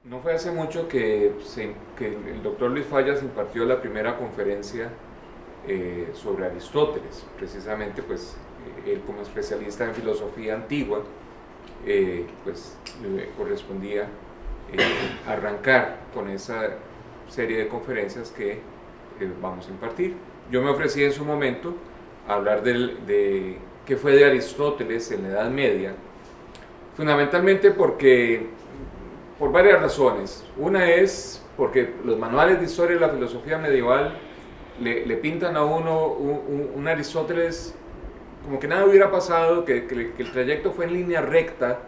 No fue hace mucho que el doctor Luis Fallas impartió la primera conferencia sobre Aristóteles. Precisamente, pues, él como especialista en filosofía antigua, pues le correspondía arrancar con esa serie de conferencias que vamos a impartir. Yo me ofrecí en su momento a hablar de qué fue de Aristóteles en la Edad Media, fundamentalmente por varias razones. Una es porque los manuales de historia de la filosofía medieval le pintan a uno un Aristóteles como que nada hubiera pasado, que el trayecto fue en línea recta,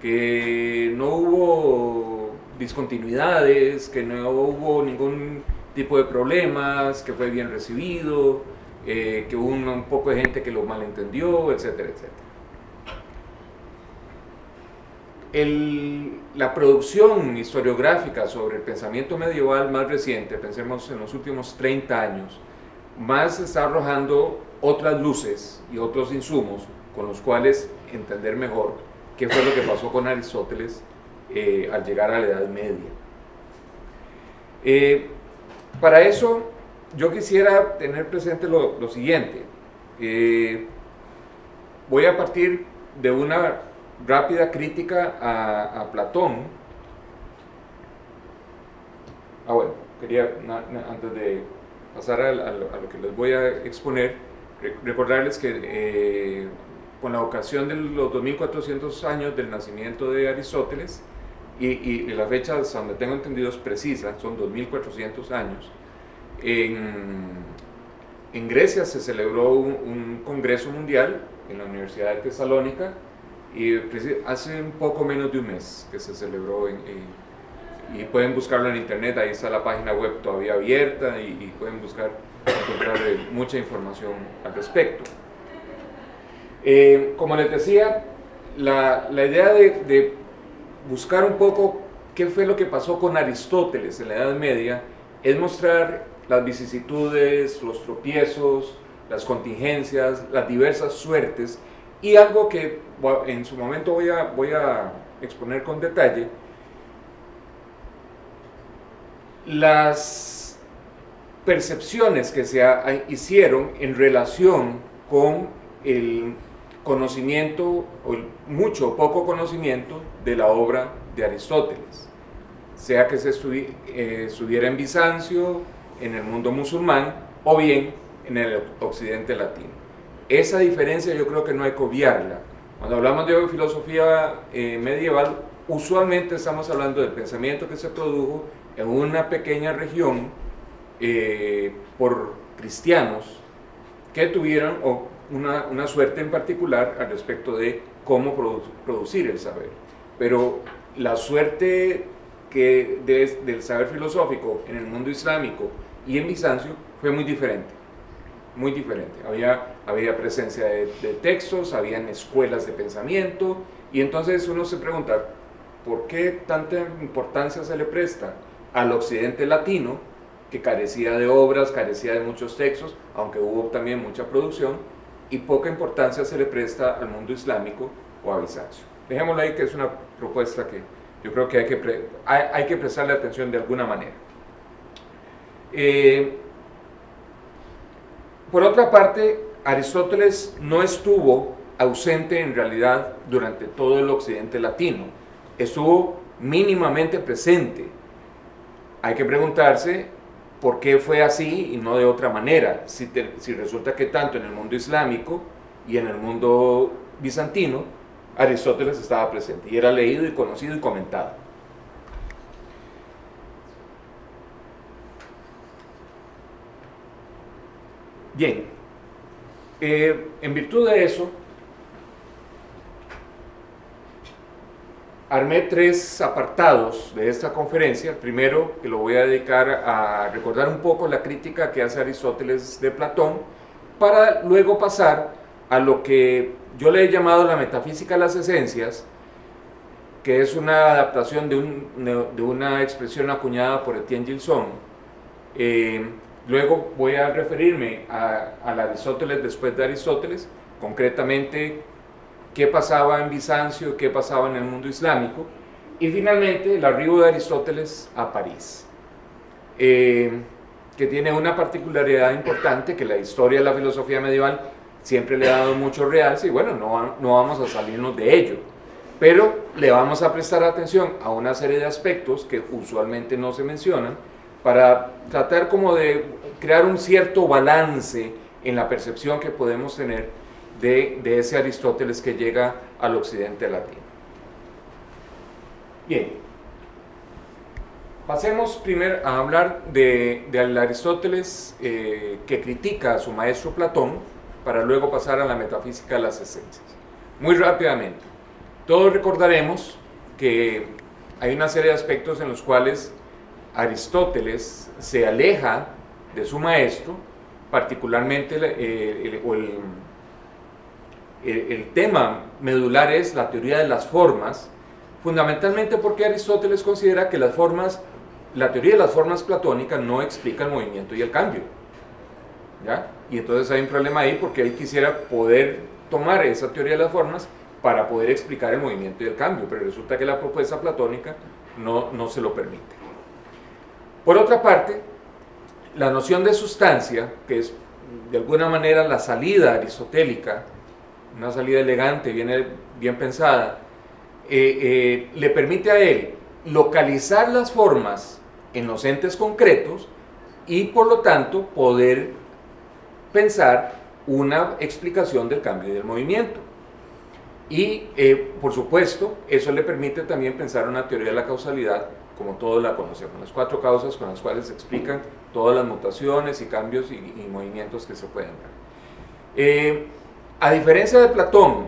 que no hubo discontinuidades, que no hubo ningún tipo de problemas, que fue bien recibido, que hubo un poco de gente que lo malentendió, etcétera, etcétera. La producción historiográfica sobre el pensamiento medieval más reciente, pensemos en los últimos 30 años, más está arrojando otras luces y otros insumos con los cuales entender mejor qué fue lo que pasó con Aristóteles al llegar a la Edad Media. Para eso yo quisiera tener presente lo siguiente. Voy a partir de una rápida crítica a Platón. Bueno, quería, antes de pasar a lo que les voy a exponer, recordarles que con la ocasión de los 2400 años del nacimiento de Aristóteles, y la fecha, hasta donde tengo entendido, es precisa, son 2400 años, en Grecia se celebró un congreso mundial en la Universidad de Tesalónica, y hace un poco menos de un mes que se celebró y pueden buscarlo en internet, ahí está la página web todavía abierta y pueden encontrar mucha información al respecto. Como les decía, la idea de buscar un poco qué fue lo que pasó con Aristóteles en la Edad Media es mostrar las vicisitudes, los tropiezos, las contingencias, las diversas suertes, y algo que en su momento voy a exponer con detalle: las percepciones que se hicieron en relación con el conocimiento, o el mucho o poco conocimiento de la obra de Aristóteles, sea que se estuviera en Bizancio, en el mundo musulmán, o bien en el occidente latino. Esa diferencia yo creo que no hay que obviarla. Cuando hablamos de filosofía medieval, usualmente estamos hablando del pensamiento que se produjo en una pequeña región por cristianos que tuvieron una suerte en particular al respecto de cómo producir el saber. Pero la suerte del saber filosófico en el mundo islámico y en Bizancio fue muy diferente. Muy diferente. Había presencia de textos, habían escuelas de pensamiento, y entonces uno se pregunta, ¿por qué tanta importancia se le presta al occidente latino, que carecía de obras, carecía de muchos textos, aunque hubo también mucha producción, y poca importancia se le presta al mundo islámico o a Bizancio? Dejémoslo ahí, que es una propuesta que yo creo que hay que prestarle atención de alguna manera. Por otra parte, Aristóteles no estuvo ausente en realidad durante todo el occidente latino, estuvo mínimamente presente. Hay que preguntarse por qué fue así y no de otra manera, si resulta que tanto en el mundo islámico y en el mundo bizantino Aristóteles estaba presente y era leído y conocido y comentado. Bien, en virtud de eso, armé 3 apartados de esta conferencia. El primero, que lo voy a dedicar a recordar un poco la crítica que hace Aristóteles de Platón, para luego pasar a lo que yo le he llamado la metafísica de las esencias, que es una adaptación de una expresión acuñada por Etienne Gilson. Luego voy a referirme al Aristóteles después de Aristóteles, concretamente qué pasaba en Bizancio, qué pasaba en el mundo islámico, Y finalmente el arribo de Aristóteles a París, que tiene una particularidad importante, que la historia de la filosofía medieval siempre le ha dado mucho realce, y bueno, no vamos a salirnos de ello, pero le vamos a prestar atención a una serie de aspectos que usualmente no se mencionan, para tratar como de crear un cierto balance en la percepción que podemos tener de ese Aristóteles que llega al occidente latino. Bien, pasemos primero a hablar del Aristóteles que critica a su maestro Platón, para luego pasar a la metafísica de las esencias. Muy rápidamente, todos recordaremos que hay una serie de aspectos en los cuales Aristóteles se aleja de su maestro, particularmente el tema medular es la teoría de las formas, fundamentalmente porque Aristóteles considera que la teoría de las formas platónicas no explica el movimiento y el cambio, ¿ya? Y entonces hay un problema ahí, porque él quisiera poder tomar esa teoría de las formas para poder explicar el movimiento y el cambio, pero resulta que la propuesta platónica no se lo permite. Por otra parte, la noción de sustancia, que es de alguna manera la salida aristotélica, una salida elegante, bien pensada, le permite a él localizar las formas en los entes concretos y por lo tanto poder pensar una explicación del cambio y del movimiento. Y por supuesto, eso le permite también pensar una teoría de la causalidad como todos la conocemos, las 4 causas con las cuales se explican todas las mutaciones y cambios y movimientos que se pueden dar. A diferencia de Platón,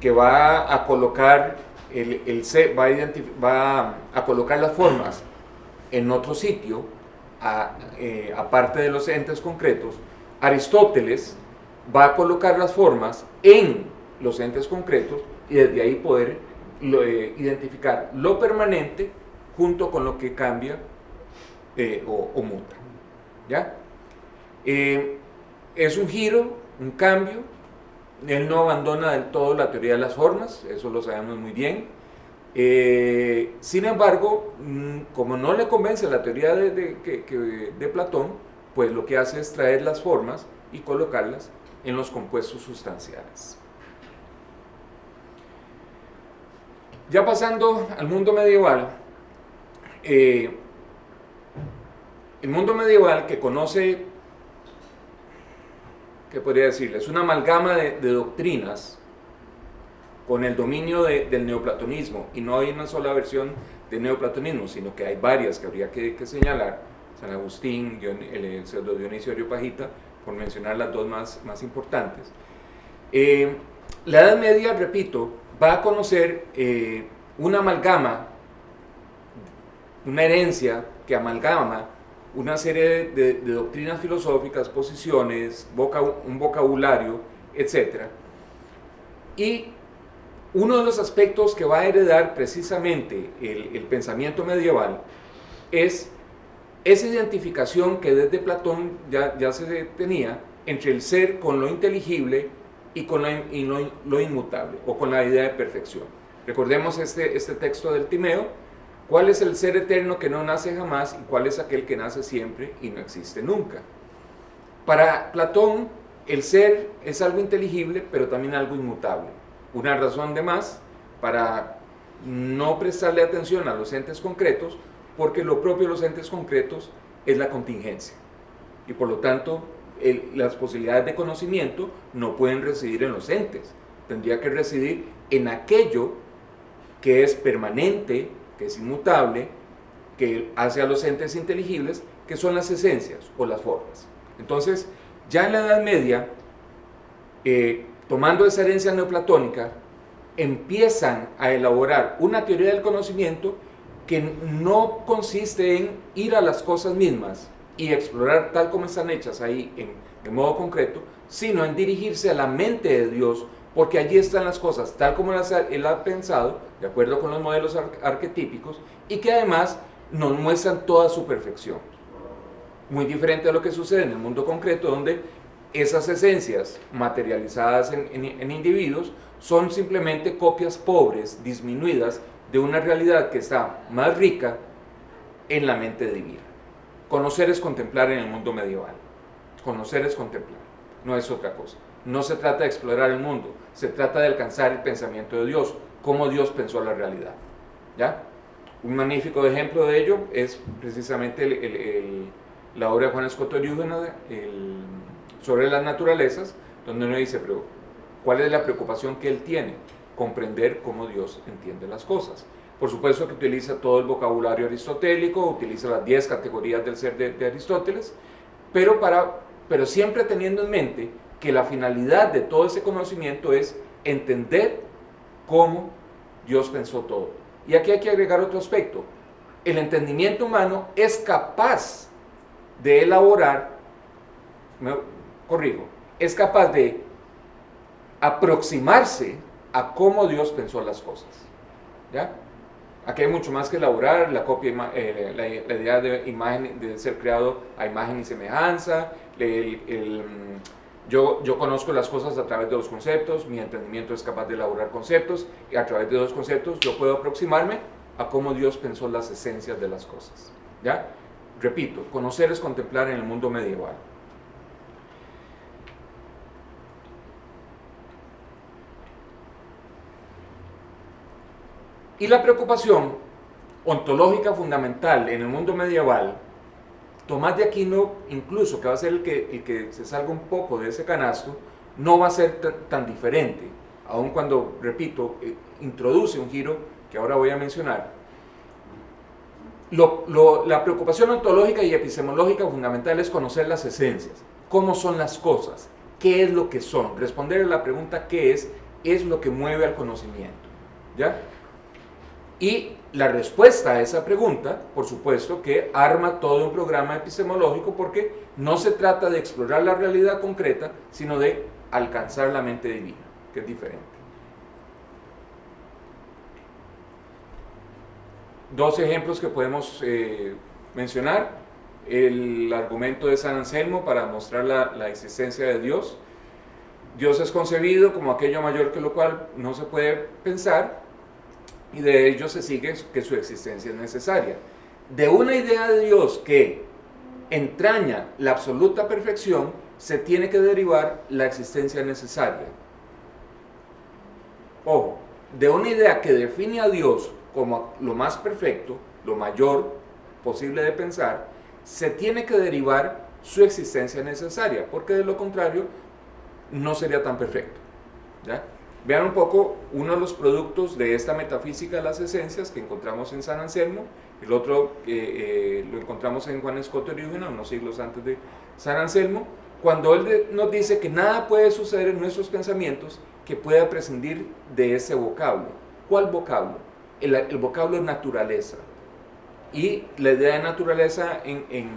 que va a colocar va a colocar las formas en otro sitio, aparte de los entes concretos, Aristóteles va a colocar las formas en los entes concretos y desde ahí poder identificar lo permanente junto con lo que cambia o muta, ¿ya? Es un giro, un cambio. Él no abandona del todo la teoría de las formas, eso lo sabemos muy bien. Sin embargo, como no le convence la teoría de Platón, pues lo que hace es traer las formas y colocarlas en los compuestos sustanciales. Ya pasando al mundo medieval, el mundo medieval, que conoce, ¿qué podría decirles? Una amalgama de doctrinas con el dominio del neoplatonismo, y no hay una sola versión de neoplatonismo, sino que hay varias que habría que señalar: San Agustín, el pseudo Dionisio Areopagita, por mencionar las dos más importantes. La Edad Media, repito, va a conocer una amalgama, una herencia que amalgama una serie de doctrinas filosóficas, posiciones, un vocabulario, etc. Y uno de los aspectos que va a heredar precisamente el pensamiento medieval es esa identificación que desde Platón ya se tenía entre el ser con lo inteligible y con lo inmutable, o con la idea de perfección. Recordemos este texto del Timeo: ¿cuál es el ser eterno que no nace jamás y cuál es aquel que nace siempre y no existe nunca? Para Platón, el ser es algo inteligible, pero también algo inmutable. Una razón de más para no prestarle atención a los entes concretos, porque lo propio de los entes concretos es la contingencia. Y por lo tanto, las posibilidades de conocimiento no pueden residir en los entes. Tendría que residir en aquello que es permanente, que es inmutable, que hace a los entes inteligibles, que son las esencias o las formas. Entonces, ya en la Edad Media, tomando esa herencia neoplatónica, empiezan a elaborar una teoría del conocimiento que no consiste en ir a las cosas mismas y explorar tal como están hechas ahí de modo concreto, sino en dirigirse a la mente de Dios, porque allí están las cosas tal como él ha pensado, de acuerdo con los modelos arquetípicos, y que además nos muestran toda su perfección. Muy diferente a lo que sucede en el mundo concreto, donde esas esencias materializadas en individuos son simplemente copias pobres, disminuidas de una realidad que está más rica en la mente divina. Conocer es contemplar en el mundo medieval. Conocer es contemplar, no es otra cosa. No se trata de explorar el mundo, se trata de alcanzar el pensamiento de Dios, cómo Dios pensó la realidad. ¿Ya? Un magnífico ejemplo de ello es precisamente la obra de Juan Escoto Erúgena sobre las naturalezas, donde uno dice, pero ¿cuál es la preocupación que él tiene? Comprender cómo Dios entiende las cosas. Por supuesto que utiliza todo el vocabulario aristotélico, utiliza las 10 categorías del ser de Aristóteles, pero siempre teniendo en mente que la finalidad de todo ese conocimiento es entender cómo Dios pensó todo. Y aquí hay que agregar otro aspecto. El entendimiento humano es capaz de elaborar, es capaz de aproximarse a cómo Dios pensó las cosas. ¿Ya? Aquí hay mucho más que elaborar, la idea de imagen, de ser creado a imagen y semejanza, yo conozco las cosas a través de los conceptos, mi entendimiento es capaz de elaborar conceptos, y a través de los conceptos yo puedo aproximarme a cómo Dios pensó las esencias de las cosas. ¿Ya? Repito, conocer es contemplar en el mundo medieval. Y la preocupación ontológica fundamental en el mundo medieval, Tomás de Aquino, incluso, que va a ser el que se salga un poco de ese canasto, no va a ser tan diferente, aun cuando, repito, introduce un giro que ahora voy a mencionar. La preocupación ontológica y epistemológica fundamental es conocer las esencias, cómo son las cosas, qué es lo que son. Responder a la pregunta ¿qué es lo que mueve al conocimiento. ¿Ya? Y la respuesta a esa pregunta, por supuesto, que arma todo un programa epistemológico, porque no se trata de explorar la realidad concreta, sino de alcanzar la mente divina, que es diferente. Dos ejemplos que podemos mencionar: el argumento de San Anselmo para mostrar la existencia de Dios. Dios es concebido como aquello mayor que lo cual no se puede pensar, y de ello se sigue que su existencia es necesaria. De una idea de Dios que entraña la absoluta perfección, se tiene que derivar la existencia necesaria. Ojo, de una idea que define a Dios como lo más perfecto, lo mayor posible de pensar, se tiene que derivar su existencia necesaria, porque de lo contrario no sería tan perfecto. ¿Ya? Vean un poco uno de los productos de esta metafísica de las esencias que encontramos en San Anselmo, el otro lo encontramos en Juan Escoto Erúgena, unos siglos antes de San Anselmo, cuando él nos dice que nada puede suceder en nuestros pensamientos que pueda prescindir de ese vocablo. ¿Cuál vocablo? El vocablo naturaleza. Y la idea de naturaleza en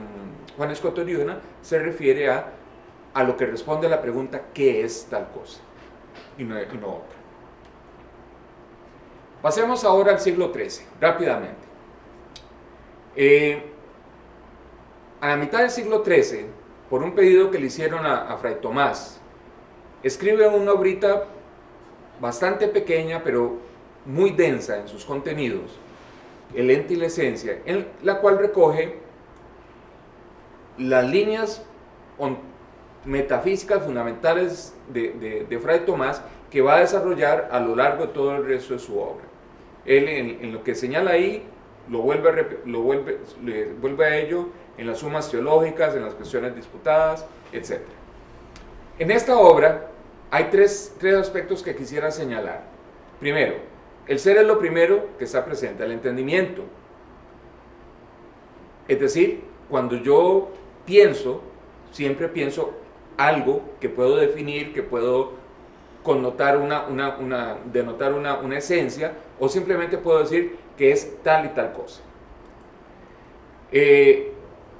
Juan Escoto Erúgena se refiere a lo que responde a la pregunta ¿qué es tal cosa? Y no otra. Pasemos ahora al siglo XIII, rápidamente. A la mitad del siglo XIII, por un pedido que le hicieron a Fray Tomás, escribe una obrita bastante pequeña, pero muy densa en sus contenidos, El ente y la esencia, en la cual recoge las líneas metafísicas fundamentales de Fray Tomás, que va a desarrollar a lo largo de todo el resto de su obra. Él en lo que señala ahí vuelve a ello en las sumas teológicas, en las cuestiones disputadas, etc. En esta obra hay tres aspectos que quisiera señalar. Primero, el ser es lo primero que está presente, el entendimiento. Es decir, cuando yo pienso, siempre pienso algo que puedo definir, que puedo connotar denotar una esencia, o simplemente puedo decir que es tal y tal cosa.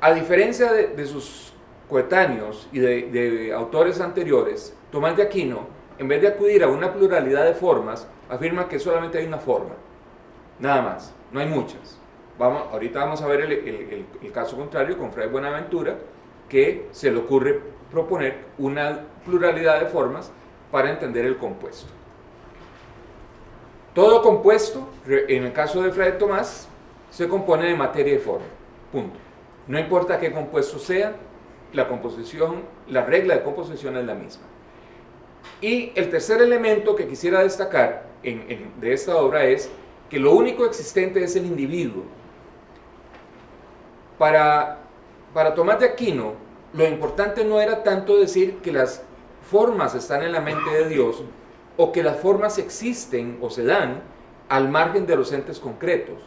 A diferencia de sus coetáneos y de autores anteriores, Tomás de Aquino, en vez de acudir a una pluralidad de formas, afirma que solamente hay una forma, nada más, no hay muchas. Ahorita vamos a ver el caso contrario con Fray Buenaventura, que se le ocurre proponer una pluralidad de formas para entender el compuesto. Todo compuesto, en el caso de Fray Tomás, se compone de materia y forma. Punto. No importa qué compuesto sea, la composición, la regla de composición es la misma. Y el tercer elemento que quisiera destacar de esta obra es que lo único existente es el individuo. Para Tomás de Aquino, lo importante no era tanto decir que las formas están en la mente de Dios o que las formas existen o se dan al margen de los entes concretos.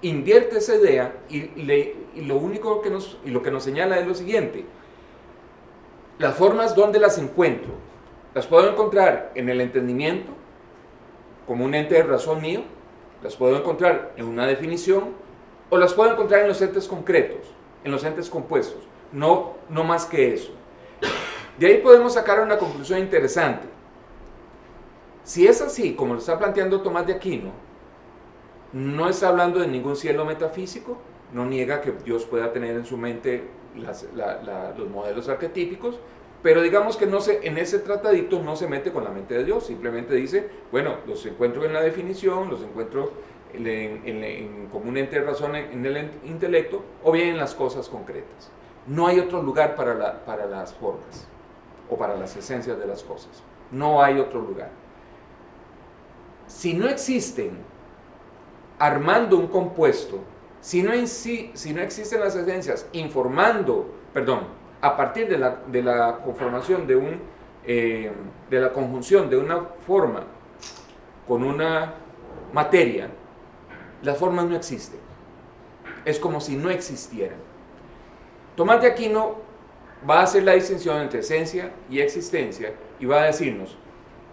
Invierte esa idea y lo que nos señala es lo siguiente: las formas, ¿dónde las encuentro? Las puedo encontrar en el entendimiento, como un ente de razón mío, las puedo encontrar en una definición, o las puedo encontrar en los entes concretos, en los entes compuestos, no más que eso. De ahí podemos sacar una conclusión interesante. Si es así, como lo está planteando Tomás de Aquino, no está hablando de ningún cielo metafísico, no niega que Dios pueda tener en su mente los modelos arquetípicos, pero digamos que en ese tratadito no se mete con la mente de Dios, simplemente dice, bueno, los encuentro en la definición, los encuentro como un ente de razón en el intelecto, o bien en las cosas concretas. No hay otro lugar para las formas, o para las esencias de las cosas. No hay otro lugar. Si no existen armando un compuesto, si no existen las esencias a partir de la conformación de la conjunción de una forma con una materia, las formas no existen. Es como si no existieran. Tomás de Aquino va a hacer la distinción entre esencia y existencia y va a decirnos,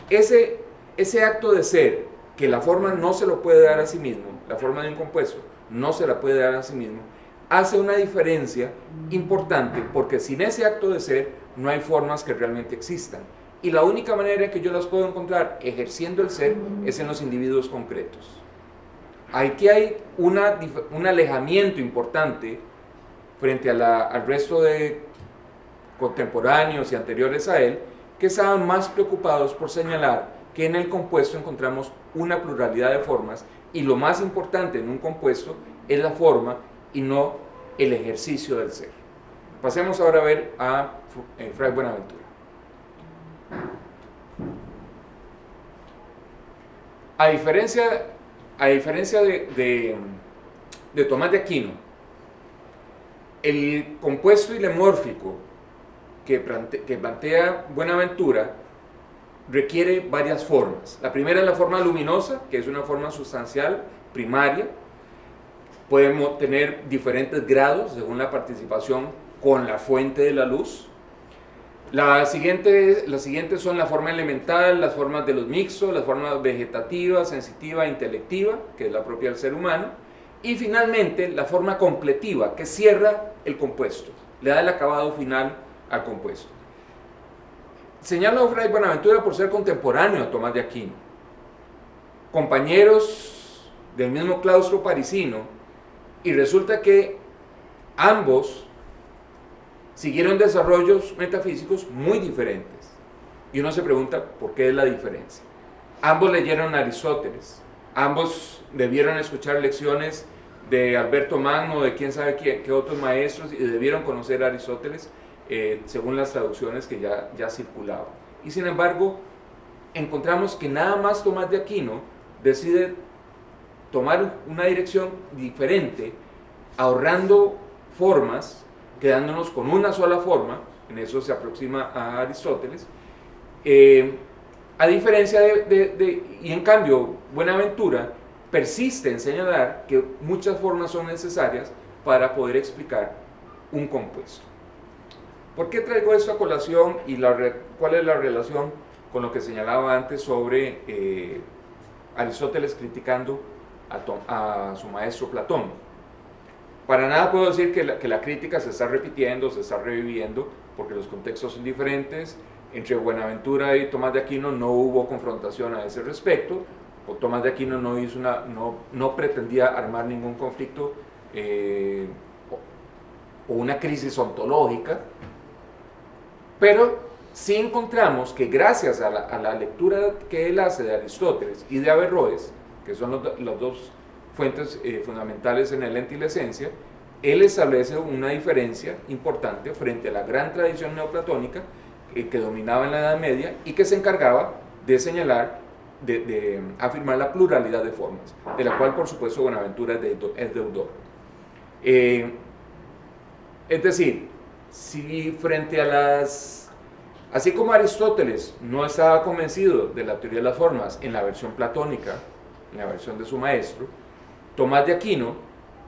ese acto de ser, que la forma no se lo puede dar a sí mismo, la forma de un compuesto no se la puede dar a sí mismo, hace una diferencia importante, porque sin ese acto de ser no hay formas que realmente existan. Y la única manera en que yo las puedo encontrar ejerciendo el ser es en los individuos concretos. Aquí hay un alejamiento importante frente al resto de contemporáneos y anteriores a él, que estaban más preocupados por señalar que en el compuesto encontramos una pluralidad de formas, y lo más importante en un compuesto es la forma y no el ejercicio del ser. Pasemos ahora a ver a Fray Buenaventura. A diferencia de Tomás de Aquino, el compuesto ilemórfico que plantea Buenaventura requiere varias formas. La primera es la forma luminosa, que es una forma sustancial, primaria. Podemos tener diferentes grados según la participación con la fuente de la luz. Las siguientes son la forma elemental, las formas de los mixtos, las formas vegetativa, sensitiva, intelectiva, que es la propia del ser humano. Y finalmente la forma completiva, que cierra el compuesto, le da el acabado final al compuesto. Señalo a Fray Buenaventura por ser contemporáneo a Tomás de Aquino, compañeros del mismo claustro parisino, y resulta que ambos siguieron desarrollos metafísicos muy diferentes. Y uno se pregunta por qué es la diferencia. Ambos leyeron a Aristóteles, ambos debieron escuchar lecciones de Alberto Magno, de quién sabe qué otros maestros, y debieron conocer a Aristóteles, según las traducciones que ya circulaban. Y sin embargo, encontramos que nada más Tomás de Aquino decide tomar una dirección diferente, ahorrando formas, quedándonos con una sola forma, en eso se aproxima a Aristóteles, a diferencia y en cambio Buenaventura persiste en señalar que muchas formas son necesarias para poder explicar un compuesto. ¿Por qué traigo esto a colación y cuál es la relación con lo que señalaba antes sobre Aristóteles criticando a su maestro Platón? Para nada puedo decir que la crítica se está repitiendo, se está reviviendo, porque los contextos son diferentes. Entre Buenaventura y Tomás de Aquino no hubo confrontación a ese respecto, o Tomás de Aquino no pretendía armar ningún conflicto o una crisis ontológica, pero sí encontramos que gracias a la lectura que él hace de Aristóteles y de Averroes, que son las dos fuentes fundamentales en el ente y la esencia, él establece una diferencia importante frente a la gran tradición neoplatónica que dominaba en la Edad Media y que se encargaba de señalar, de afirmar la pluralidad de formas, de la cual por supuesto Bonaventura es deudor. Es decir, si frente a las... Así como Aristóteles no estaba convencido de la teoría de las formas en la versión platónica, en la versión de su maestro, Tomás de Aquino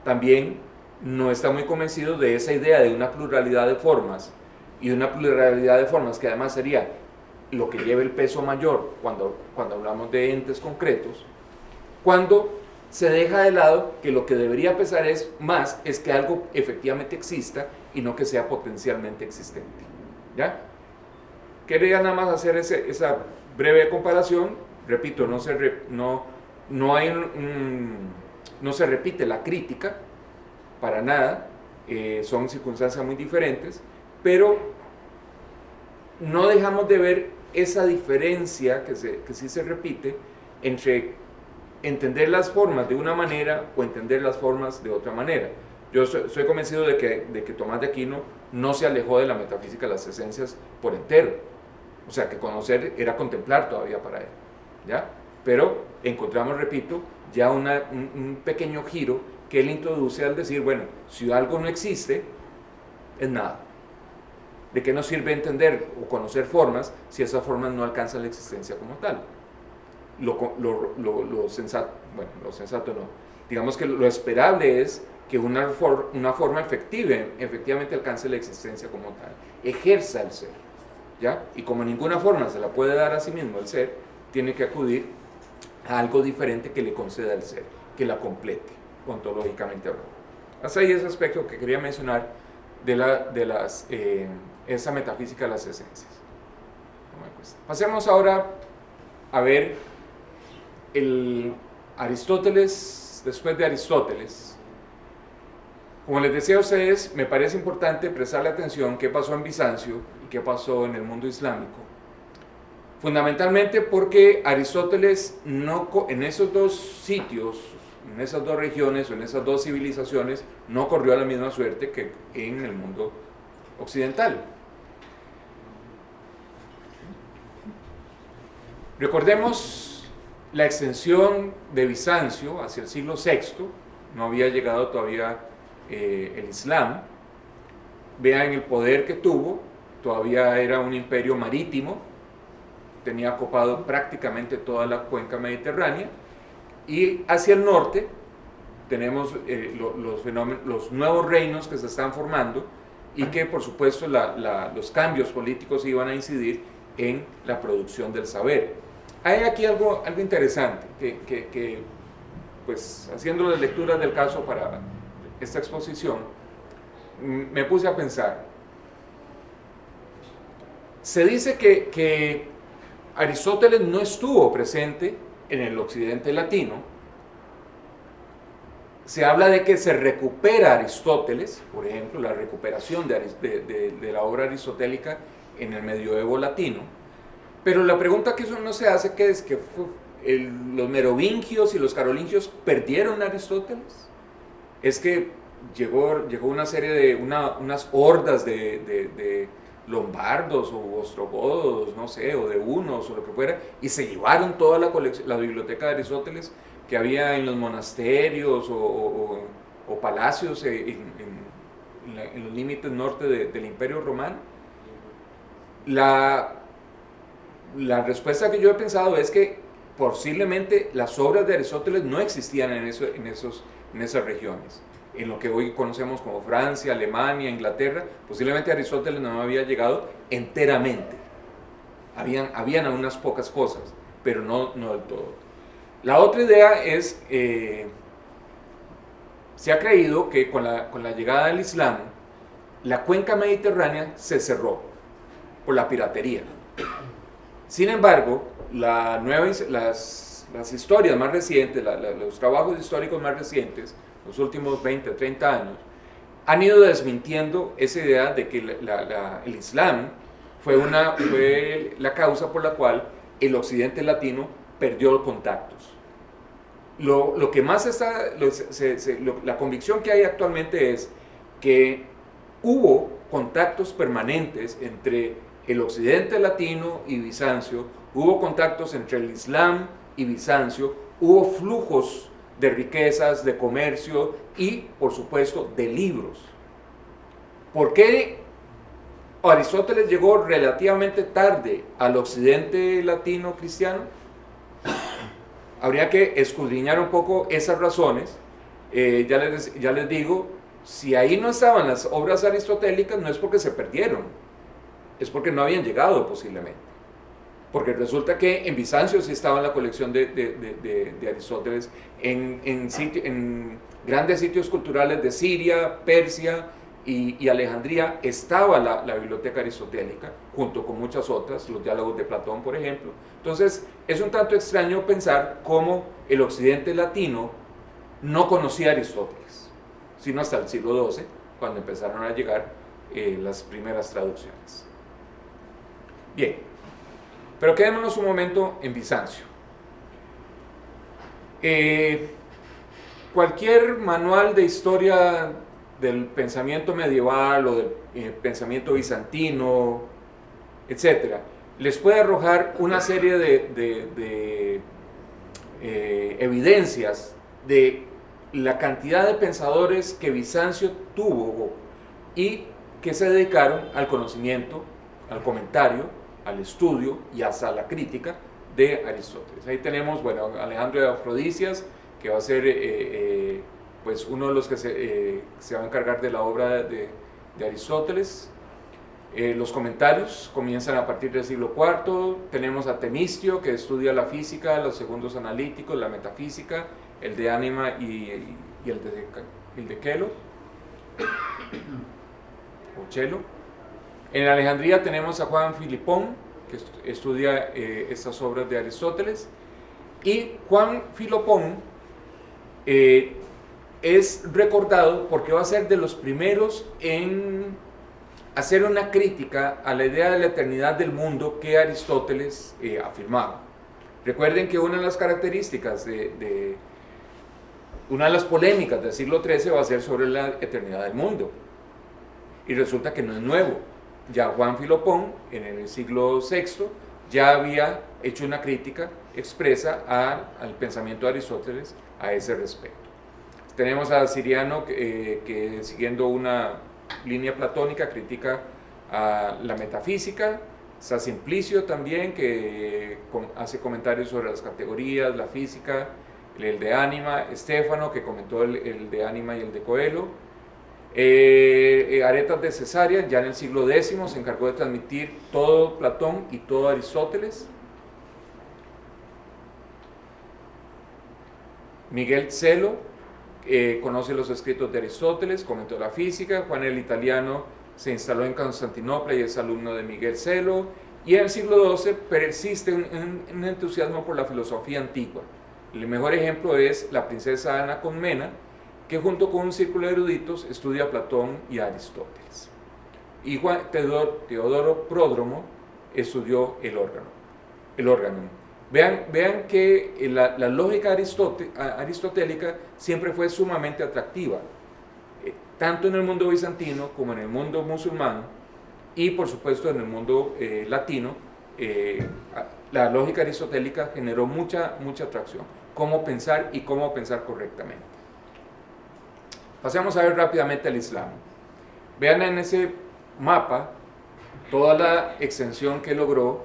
también no está muy convencido de esa idea de una pluralidad de formas, y una pluralidad de formas que además sería lo que lleva el peso mayor cuando hablamos de entes concretos, cuando se deja de lado que lo que debería pesar más es que algo efectivamente exista y no que sea potencialmente existente. ¿Ya? Quería nada más hacer esa breve comparación. Repito, no se repite la crítica para nada, son circunstancias muy diferentes, pero no dejamos de ver esa diferencia que sí se repite entre entender las formas de una manera o entender las formas de otra manera. Yo soy convencido de que Tomás de Aquino no se alejó de la metafísica de las esencias por entero, o sea que conocer era contemplar todavía para él, ¿ya? Pero encontramos, repito, ya un pequeño giro que él introduce al decir, bueno, si algo no existe, es nada. ¿De qué nos sirve entender o conocer formas si esas formas no alcanzan la existencia como tal? Lo sensato, bueno, lo sensato no, digamos que lo esperable es que una forma efectivamente alcance la existencia como tal, ejerza el ser, ¿ya? Y como ninguna forma se la puede dar a sí mismo el ser, tiene que acudir a algo diferente que le conceda el ser, que la complete, ontológicamente hablando. Hasta ahí ese aspecto que quería mencionar de esa metafísica de las esencias. Pasemos ahora a ver Aristóteles, después de Aristóteles. Como les decía a ustedes, me parece importante prestarle atención qué pasó en Bizancio y qué pasó en el mundo islámico. Fundamentalmente porque Aristóteles en esos dos sitios, en esas dos regiones o en esas dos civilizaciones, no corrió la misma suerte que en el mundo occidental. Recordemos la extensión de Bizancio hacia el siglo VI, no había llegado todavía el Islam. Vean el poder que tuvo, todavía era un imperio marítimo, tenía ocupado prácticamente toda la cuenca mediterránea, y hacia el norte tenemos los nuevos reinos que se están formando y que por supuesto los cambios políticos iban a incidir en la producción del saber. Hay aquí algo interesante que pues haciendo las lecturas del caso para esta exposición me puse a pensar. Se dice que Aristóteles no estuvo presente en el occidente latino. Se habla de que se recupera Aristóteles, por ejemplo, la recuperación de la obra aristotélica en el medioevo latino, pero la pregunta que uno se hace es que los merovingios y los carolingios perdieron a Aristóteles. Es que llegó una serie de unas hordas de lombardos o ostrogodos, no sé, o de hunos o lo que fuera, y se llevaron toda la biblioteca de Aristóteles que había en los monasterios o palacios en los límites norte del Imperio Romano. La respuesta que yo he pensado es que posiblemente las obras de Aristóteles no existían en esas regiones. En lo que hoy conocemos como Francia, Alemania, Inglaterra, posiblemente Aristóteles no había llegado enteramente. Habían unas pocas cosas, pero no del todo. La otra idea es, se ha creído que con la llegada del Islam, la cuenca mediterránea se cerró por la piratería. Sin embargo, las historias más recientes, los trabajos históricos más recientes, los últimos 20 o 30 años, han ido desmintiendo esa idea de que el Islam fue la causa por la cual el occidente latino perdió contactos. Lo que más está, la convicción que hay actualmente es que hubo contactos permanentes entre el occidente latino y Bizancio, hubo contactos entre el Islam y Bizancio, hubo flujos de riquezas, de comercio y, por supuesto, de libros. ¿Por qué Aristóteles llegó relativamente tarde al occidente latino cristiano? Habría que escudriñar un poco esas razones. Ya les digo, si ahí no estaban las obras aristotélicas, no es porque se perdieron, es porque no habían llegado posiblemente. Porque resulta que en Bizancio sí estaba en la colección de Aristóteles, en grandes sitios culturales de Siria, Persia y Alejandría estaba la biblioteca aristotélica, junto con muchas otras, los diálogos de Platón, por ejemplo. Entonces, es un tanto extraño pensar cómo el occidente latino no conocía a Aristóteles, sino hasta el siglo XII, cuando empezaron a llegar las primeras traducciones. Bien, pero quedémonos un momento en Bizancio. Cualquier manual de historia del pensamiento medieval o del pensamiento bizantino, etc., les puede arrojar una serie de evidencias de la cantidad de pensadores que Bizancio tuvo y que se dedicaron al conocimiento, al comentario, al estudio y hasta la crítica de Aristóteles. Ahí tenemos, bueno, Alejandro de Afrodisias, que va a ser pues uno de los que se va a encargar de la obra de Aristóteles. Los comentarios comienzan a partir del siglo IV. Tenemos a Temistio, que estudia la física, los segundos analíticos, la metafísica, el de ánima y el de Quelo, o Chelo. En Alejandría tenemos a Juan Filipón, que estudia estas obras de Aristóteles. Y Juan Filopón es recordado porque va a ser de los primeros en hacer una crítica a la idea de la eternidad del mundo que Aristóteles afirmaba. Recuerden que una de las características una de las polémicas del siglo XIII va a ser sobre la eternidad del mundo. Y resulta que no es nuevo. Ya Juan Filopón, en el siglo VI, ya había hecho una crítica expresa al pensamiento de Aristóteles a ese respecto. Tenemos a Siriano que siguiendo una línea platónica critica a la metafísica. Está Simplicio también, que hace comentarios sobre las categorías, la física, el de ánima. Estéfano, que comentó el de ánima y el de Coelho. Aretas de Cesarea, ya en el siglo X, se encargó de transmitir todo Platón y todo Aristóteles. Miguel Celo conoce los escritos de Aristóteles, comentó la física. Juan el Italiano se instaló en Constantinopla y es alumno de Miguel Celo. Y en el siglo XII persiste un entusiasmo por la filosofía antigua. El mejor ejemplo es la princesa Ana Comnena, que junto con un círculo de eruditos estudia a Platón y a Aristóteles. Y Juan Teodoro Pródromo estudió el órgano. Vean que la lógica aristotélica siempre fue sumamente atractiva, tanto en el mundo bizantino como en el mundo musulmán y por supuesto en el mundo latino. La lógica aristotélica generó mucha atracción, cómo pensar y cómo pensar correctamente. Pasemos a ver rápidamente el Islam. Vean en ese mapa toda la extensión que logró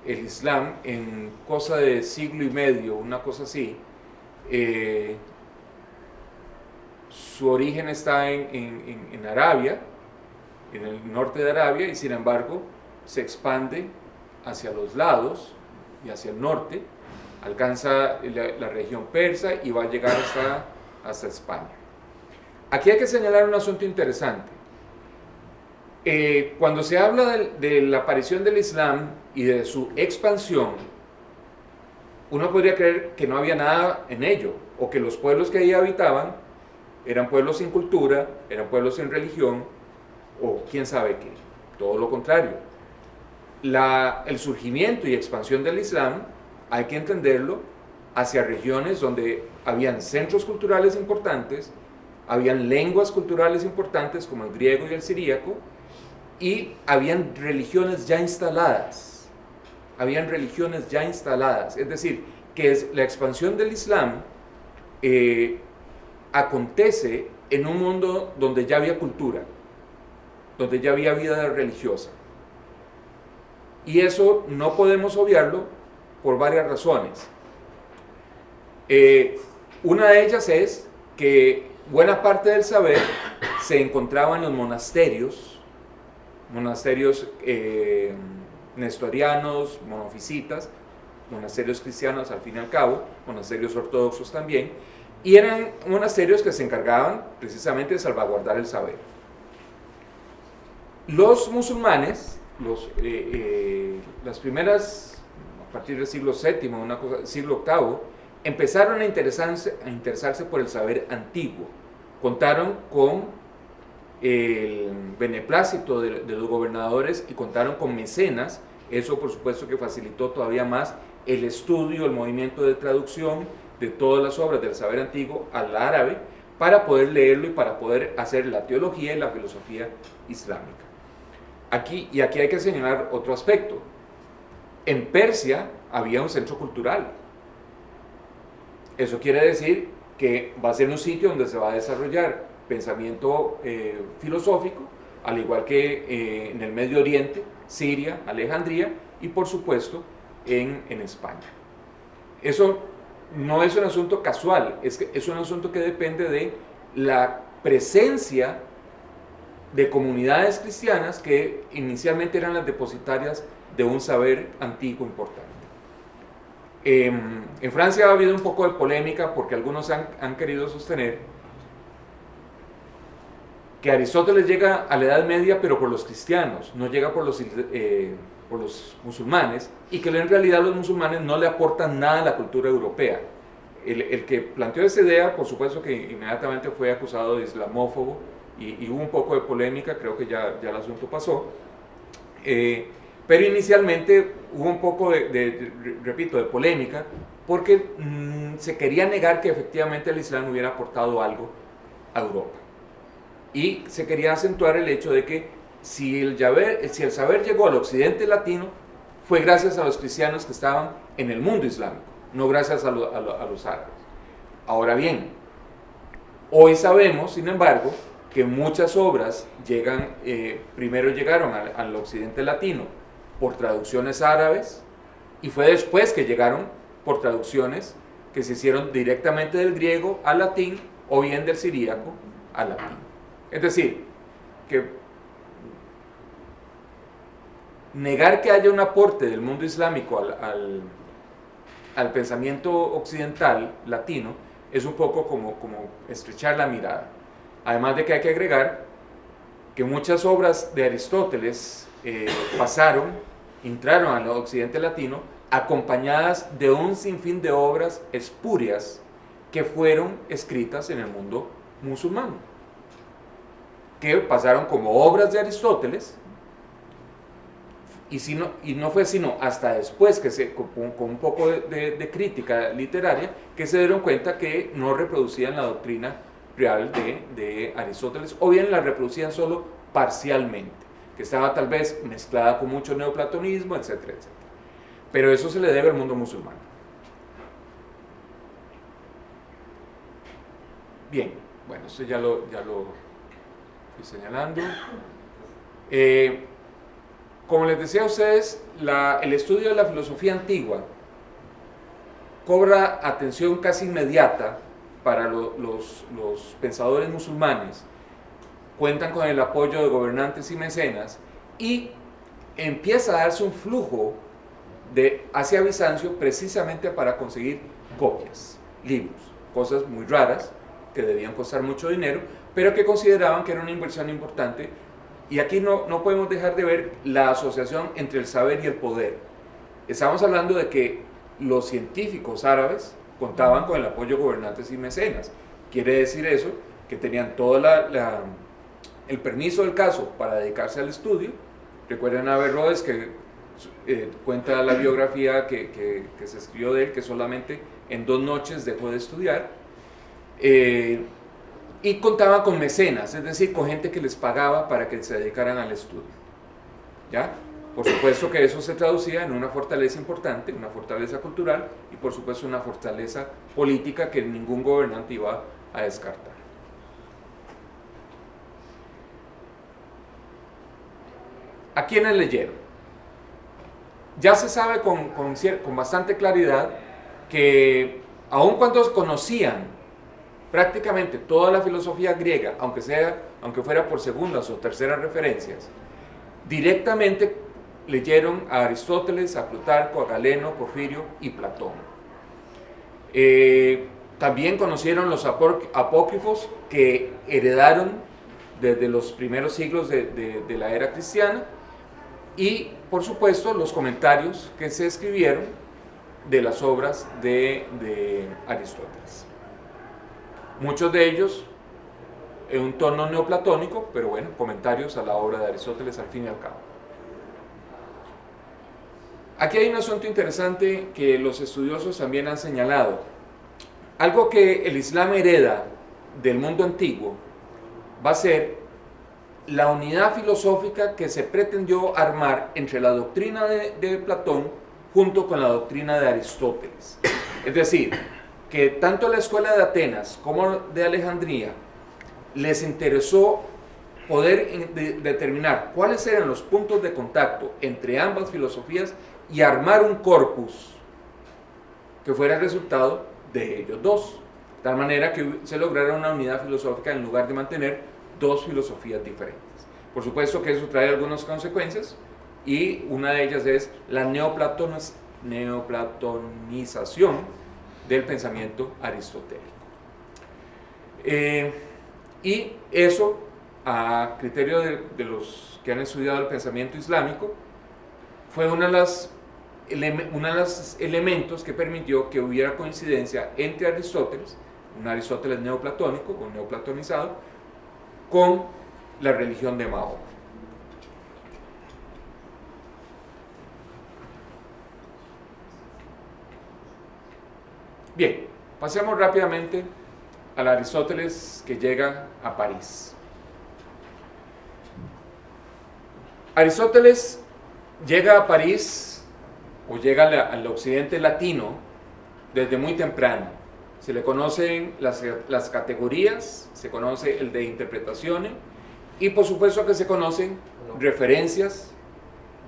el Islam en cosa de siglo y medio, una cosa así. Su origen está en Arabia, en el norte de Arabia, y sin embargo se expande hacia los lados y hacia el norte, alcanza la región persa y va a llegar hasta España. Aquí hay que señalar un asunto interesante. Cuando se habla de la aparición del Islam y de su expansión, uno podría creer que no había nada en ello, o que los pueblos que ahí habitaban eran pueblos sin cultura, eran pueblos sin religión, o quién sabe qué. Todo lo contrario. El surgimiento y expansión del Islam hay que entenderlo hacia regiones donde habían centros culturales importantes, habían lenguas culturales importantes como el griego y el siríaco, y habían religiones ya instaladas. Es decir, que la expansión del Islam acontece en un mundo donde ya había cultura, donde ya había vida religiosa. Y eso no podemos obviarlo por varias razones. Una de ellas es que buena parte del saber se encontraba en los monasterios nestorianos, monofisitas, monasterios cristianos al fin y al cabo, monasterios ortodoxos también, y eran monasterios que se encargaban precisamente de salvaguardar el saber. Los musulmanes, las primeras, a partir del siglo VII, siglo VIII, empezaron a interesarse por el saber antiguo. Contaron con el beneplácito de los gobernadores y contaron con mecenas. Eso por supuesto que facilitó todavía más el estudio, el movimiento de traducción de todas las obras del saber antiguo al árabe para poder leerlo y para poder hacer la teología y la filosofía islámica. Aquí hay que señalar otro aspecto. En Persia había un centro cultural. Eso quiere decir que va a ser un sitio donde se va a desarrollar pensamiento filosófico, al igual que en el Medio Oriente, Siria, Alejandría y por supuesto en España. Eso no es un asunto casual, es un asunto que depende de la presencia de comunidades cristianas que inicialmente eran las depositarias de un saber antiguo importante. En Francia ha habido un poco de polémica porque algunos han querido sostener que Aristóteles llega a la Edad Media pero por los cristianos, no llega por los musulmanes, y que en realidad los musulmanes no le aportan nada a la cultura europea. El que planteó esa idea, por supuesto que inmediatamente fue acusado de islamófobo y hubo un poco de polémica, creo que ya el asunto pasó. Pero inicialmente hubo un poco repito, de polémica, porque se quería negar que efectivamente el Islam hubiera aportado algo a Europa. Y se quería acentuar el hecho de que si el saber llegó al occidente latino, fue gracias a los cristianos que estaban en el mundo islámico, no gracias a los árabes. Ahora bien, hoy sabemos, sin embargo, que muchas obras primero llegaron al occidente latino por traducciones árabes, y fue después que llegaron por traducciones que se hicieron directamente del griego al latín o bien del siríaco al latín. Es decir, que negar que haya un aporte del mundo islámico al pensamiento occidental latino es un poco como estrechar la mirada. Además de que hay que agregar que muchas obras de Aristóteles entraron al occidente latino acompañadas de un sinfín de obras espurias que fueron escritas en el mundo musulmán, que pasaron como obras de Aristóteles, y no fue sino hasta después que con un poco de crítica literaria que se dieron cuenta que no reproducían la doctrina real de Aristóteles, o bien la reproducían solo parcialmente, que estaba tal vez mezclada con mucho neoplatonismo, etcétera, etcétera. Pero eso se le debe al mundo musulmán. Bien, bueno, esto ya lo estoy señalando. Como les decía a ustedes, el estudio de la filosofía antigua cobra atención casi inmediata para los pensadores musulmanes. Cuentan con el apoyo de gobernantes y mecenas, y empieza a darse un flujo hacia Bizancio precisamente para conseguir copias, libros, cosas muy raras que debían costar mucho dinero, pero que consideraban que era una inversión importante. Y aquí no podemos dejar de ver la asociación entre el saber y el poder. Estamos hablando de que los científicos árabes contaban con el apoyo de gobernantes y mecenas. Quiere decir eso que tenían todo el permiso del caso para dedicarse al estudio. Recuerden a Averroes, que cuenta la biografía que se escribió de él, que solamente en 2 noches dejó de estudiar, y contaba con mecenas, es decir, con gente que les pagaba para que se dedicaran al estudio. ¿Ya? Por supuesto que eso se traducía en una fortaleza importante, una fortaleza cultural y por supuesto una fortaleza política que ningún gobernante iba a descartar. ¿A quiénes leyeron? Ya se sabe con bastante claridad que aun cuando conocían prácticamente toda la filosofía griega, aunque fuera por segundas o terceras referencias, directamente leyeron a Aristóteles, a Plutarco, a Galeno, Porfirio y Platón. También conocieron los apócrifos que heredaron desde los primeros siglos de la era cristiana y, por supuesto, los comentarios que se escribieron de las obras de Aristóteles. Muchos de ellos en un tono neoplatónico, pero bueno, comentarios a la obra de Aristóteles al fin y al cabo. Aquí hay un asunto interesante que los estudiosos también han señalado. Algo que el Islam hereda del mundo antiguo va a ser la unidad filosófica que se pretendió armar entre la doctrina de Platón junto con la doctrina de Aristóteles. Es decir, que tanto la escuela de Atenas como de Alejandría les interesó poder determinar cuáles eran los puntos de contacto entre ambas filosofías y armar un corpus que fuera el resultado de ellos dos, de tal manera que se lograra una unidad filosófica en lugar de mantener dos filosofías diferentes. Por supuesto que eso trae algunas consecuencias y una de ellas es la neoplatonización del pensamiento aristotélico. Y eso, a criterio de los que han estudiado el pensamiento islámico, fue uno de los elementos que permitió que hubiera coincidencia entre Aristóteles, un Aristóteles neoplatónico o neoplatonizado, con la religión de Mahoma. Bien, pasemos rápidamente al Aristóteles que llega a París. Aristóteles llega a París o llega al occidente latino desde muy temprano. Se le conocen las categorías, se conoce el de interpretaciones y por supuesto que se conocen referencias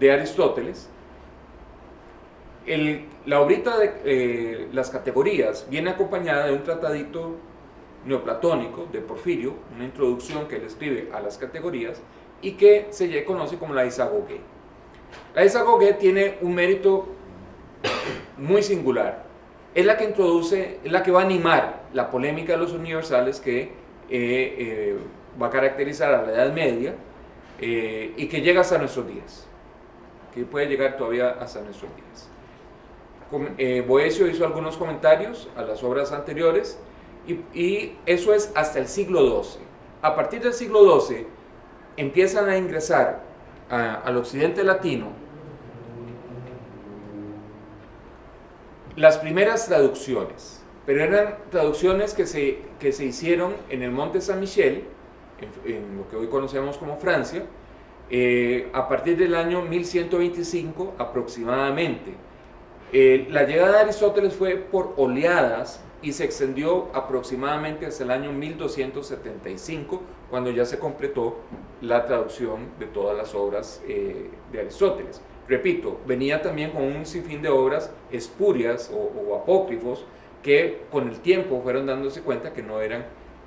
de Aristóteles. La obrita de las categorías viene acompañada de un tratadito neoplatónico de Porfirio, una introducción que él escribe a las categorías y que se conoce como la Isagoge. La Isagoge tiene un mérito muy singular. Es la que introduce, es la que va a animar la polémica de los universales que va a caracterizar a la Edad Media y que llega hasta nuestros días, que puede llegar todavía hasta nuestros días. Boecio hizo algunos comentarios a las obras anteriores y eso es hasta el siglo XII. A partir del siglo XII empiezan a ingresar al occidente latino las primeras traducciones, pero eran traducciones que se hicieron en el Monte San Michel, en lo que hoy conocemos como Francia, a partir del año 1125 aproximadamente. La llegada de Aristóteles fue por oleadas y se extendió aproximadamente hasta el año 1275, cuando ya se completó la traducción de todas las obras de Aristóteles. Repito, venía también con un sinfín de obras espurias o apócrifos que con el tiempo fueron dándose cuenta que no eran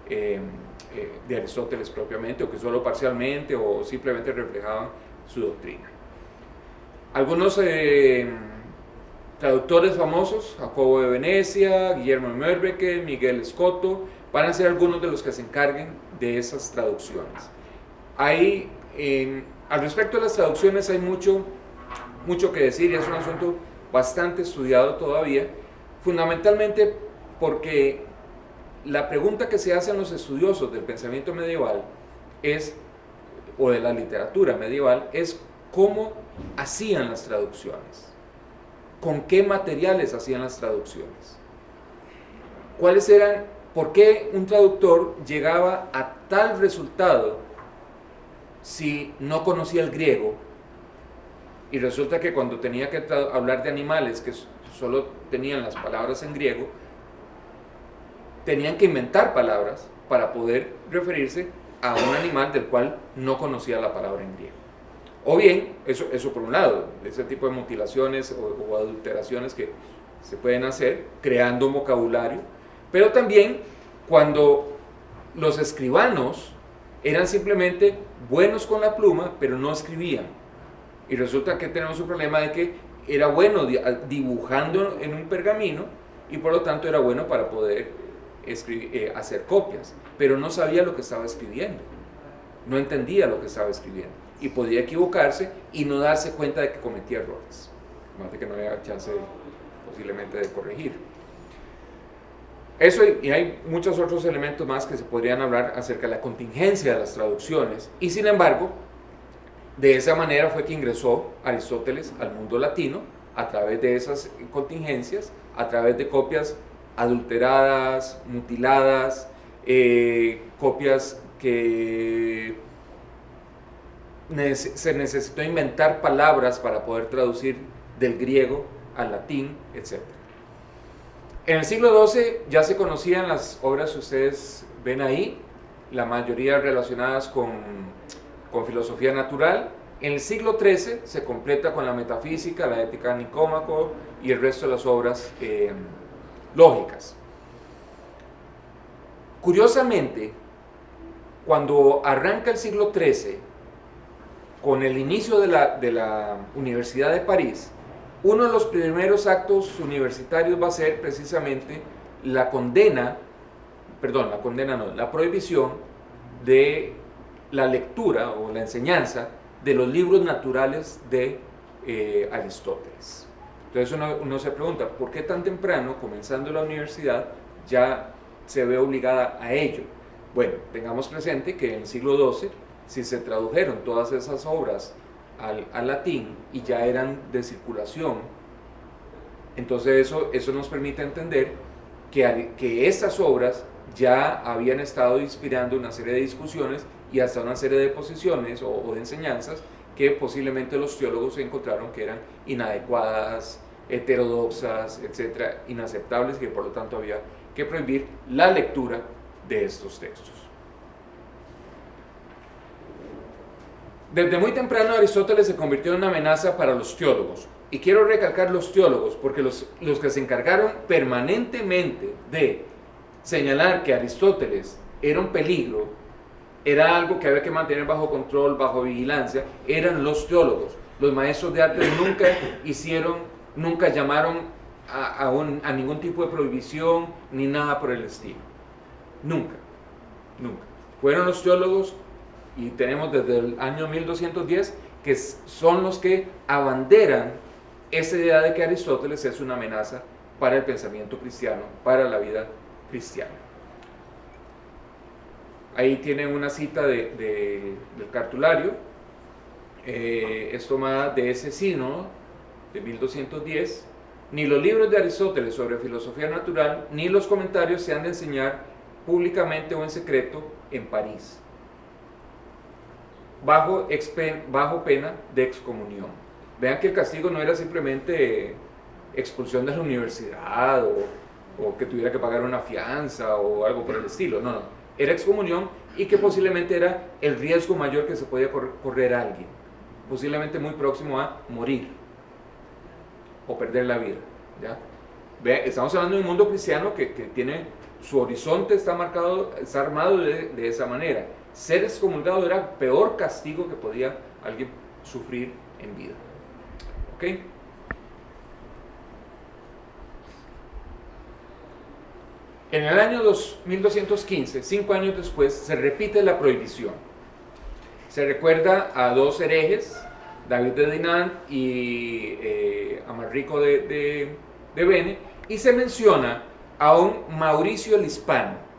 de Aristóteles propiamente, o que solo parcialmente o simplemente reflejaban su doctrina. Algunos traductores famosos, Jacobo de Venecia, Guillermo de Moerbeke, Miguel Escoto, van a ser algunos de los que se encarguen de esas traducciones. Al respecto de las traducciones hay mucho que decir y es un asunto bastante estudiado todavía, fundamentalmente porque la pregunta que se hacen los estudiosos del pensamiento medieval o de la literatura medieval es cómo hacían las traducciones, con qué materiales hacían las traducciones. ¿cuáles eran, por qué un traductor llegaba a tal resultado si no conocía el griego? Y resulta que cuando tenía que hablar de animales que solo tenían las palabras en griego, tenían que inventar palabras para poder referirse a un animal del cual no conocía la palabra en griego. O bien, eso por un lado, ese tipo de mutilaciones o adulteraciones que se pueden hacer creando un vocabulario, pero también cuando los escribanos eran simplemente buenos con la pluma, pero no escribían. Y resulta que tenemos un problema de que era bueno dibujando en un pergamino y por lo tanto era bueno para poder hacer copias, pero no sabía lo que estaba escribiendo, no entendía lo que estaba escribiendo y podía equivocarse y no darse cuenta de que cometía errores, más de que no había chance posiblemente de corregir. Eso, y hay muchos otros elementos más que se podrían hablar acerca de la contingencia de las traducciones, y sin embargo, de esa manera fue que ingresó Aristóteles al mundo latino, a través de esas contingencias, a través de copias adulteradas, mutiladas, copias que se necesitó inventar palabras para poder traducir del griego al latín, etc. En el siglo XII ya se conocían las obras que ustedes ven ahí, la mayoría relacionadas con filosofía natural. En el siglo XIII se completa con la metafísica, la ética de Nicómaco y el resto de las obras lógicas. Curiosamente, cuando arranca el siglo XIII, con el inicio de la Universidad de París, uno de los primeros actos universitarios va a ser precisamente la prohibición de la lectura o la enseñanza de los libros naturales de Aristóteles. Entonces uno se pregunta, ¿por qué tan temprano, comenzando la universidad, ya se ve obligada a ello? Bueno, tengamos presente que en el siglo XII, si se tradujeron todas esas obras al latín y ya eran de circulación, entonces eso nos permite entender que estas obras ya habían estado inspirando una serie de discusiones y hasta una serie de posiciones o de enseñanzas que posiblemente los teólogos encontraron que eran inadecuadas, heterodoxas, etcétera, inaceptables, y que por lo tanto había que prohibir la lectura de estos textos. Desde muy temprano Aristóteles se convirtió en una amenaza para los teólogos. Y quiero recalcar los teólogos, porque los que se encargaron permanentemente de señalar que Aristóteles era un peligro, era algo que había que mantener bajo control, bajo vigilancia, eran los teólogos. Los maestros de artes nunca llamaron a ningún tipo de prohibición ni nada por el estilo. Nunca. Fueron los teólogos, y tenemos desde el año 1210, que son los que abanderan esa idea de que Aristóteles es una amenaza para el pensamiento cristiano, para la vida cristiana. Ahí tienen una cita del cartulario, es tomada de ese sínodo de 1210. Ni los libros de Aristóteles sobre filosofía natural, ni los comentarios se han de enseñar públicamente o en secreto en París, bajo pena de excomunión. Vean que el castigo no era simplemente expulsión de la universidad o que tuviera que pagar una fianza o algo por el estilo, no, era excomunión, y que posiblemente era el riesgo mayor que se podía correr a alguien, posiblemente muy próximo a morir o perder la vida, ¿ya? Vean, estamos hablando de un mundo cristiano que tiene su horizonte, está armado de esa manera. Ser excomulgado era el peor castigo que podía alguien sufrir en vida. ¿Ok? En el año 1215, 5 años después, se repite la prohibición. Se recuerda a dos herejes, David de Dinant y Amalrico de Bene, y se menciona a un Mauricio el Hispano.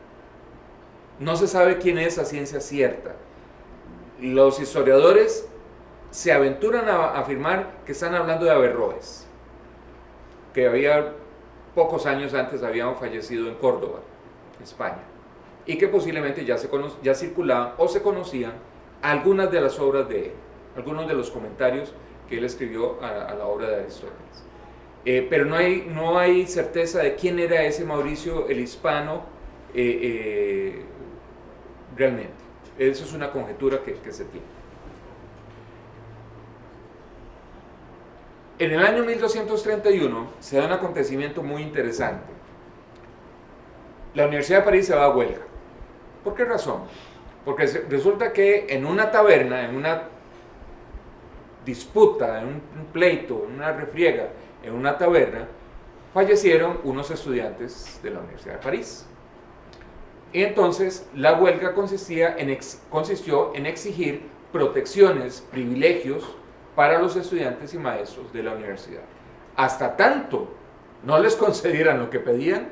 No se sabe quién es a ciencia cierta. Los historiadores se aventuran a afirmar que están hablando de Averroes, que había pocos años antes había fallecido en Córdoba, España, y que posiblemente ya circulaban o se conocían algunas de las obras de él, algunos de los comentarios que él escribió a la obra de Aristóteles. Pero no hay certeza de quién era ese Mauricio el Hispano realmente. Eso es una conjetura que se tiene. En el año 1231 se da un acontecimiento muy interesante. La Universidad de París se va a huelga. ¿Por qué razón? Porque resulta que en una taberna, en una disputa, en un pleito, en una refriega, en una taberna, fallecieron unos estudiantes de la Universidad de París. Y entonces la huelga consistió en exigir protecciones, privilegios para los estudiantes y maestros de la universidad. Hasta tanto no les concedieran lo que pedían,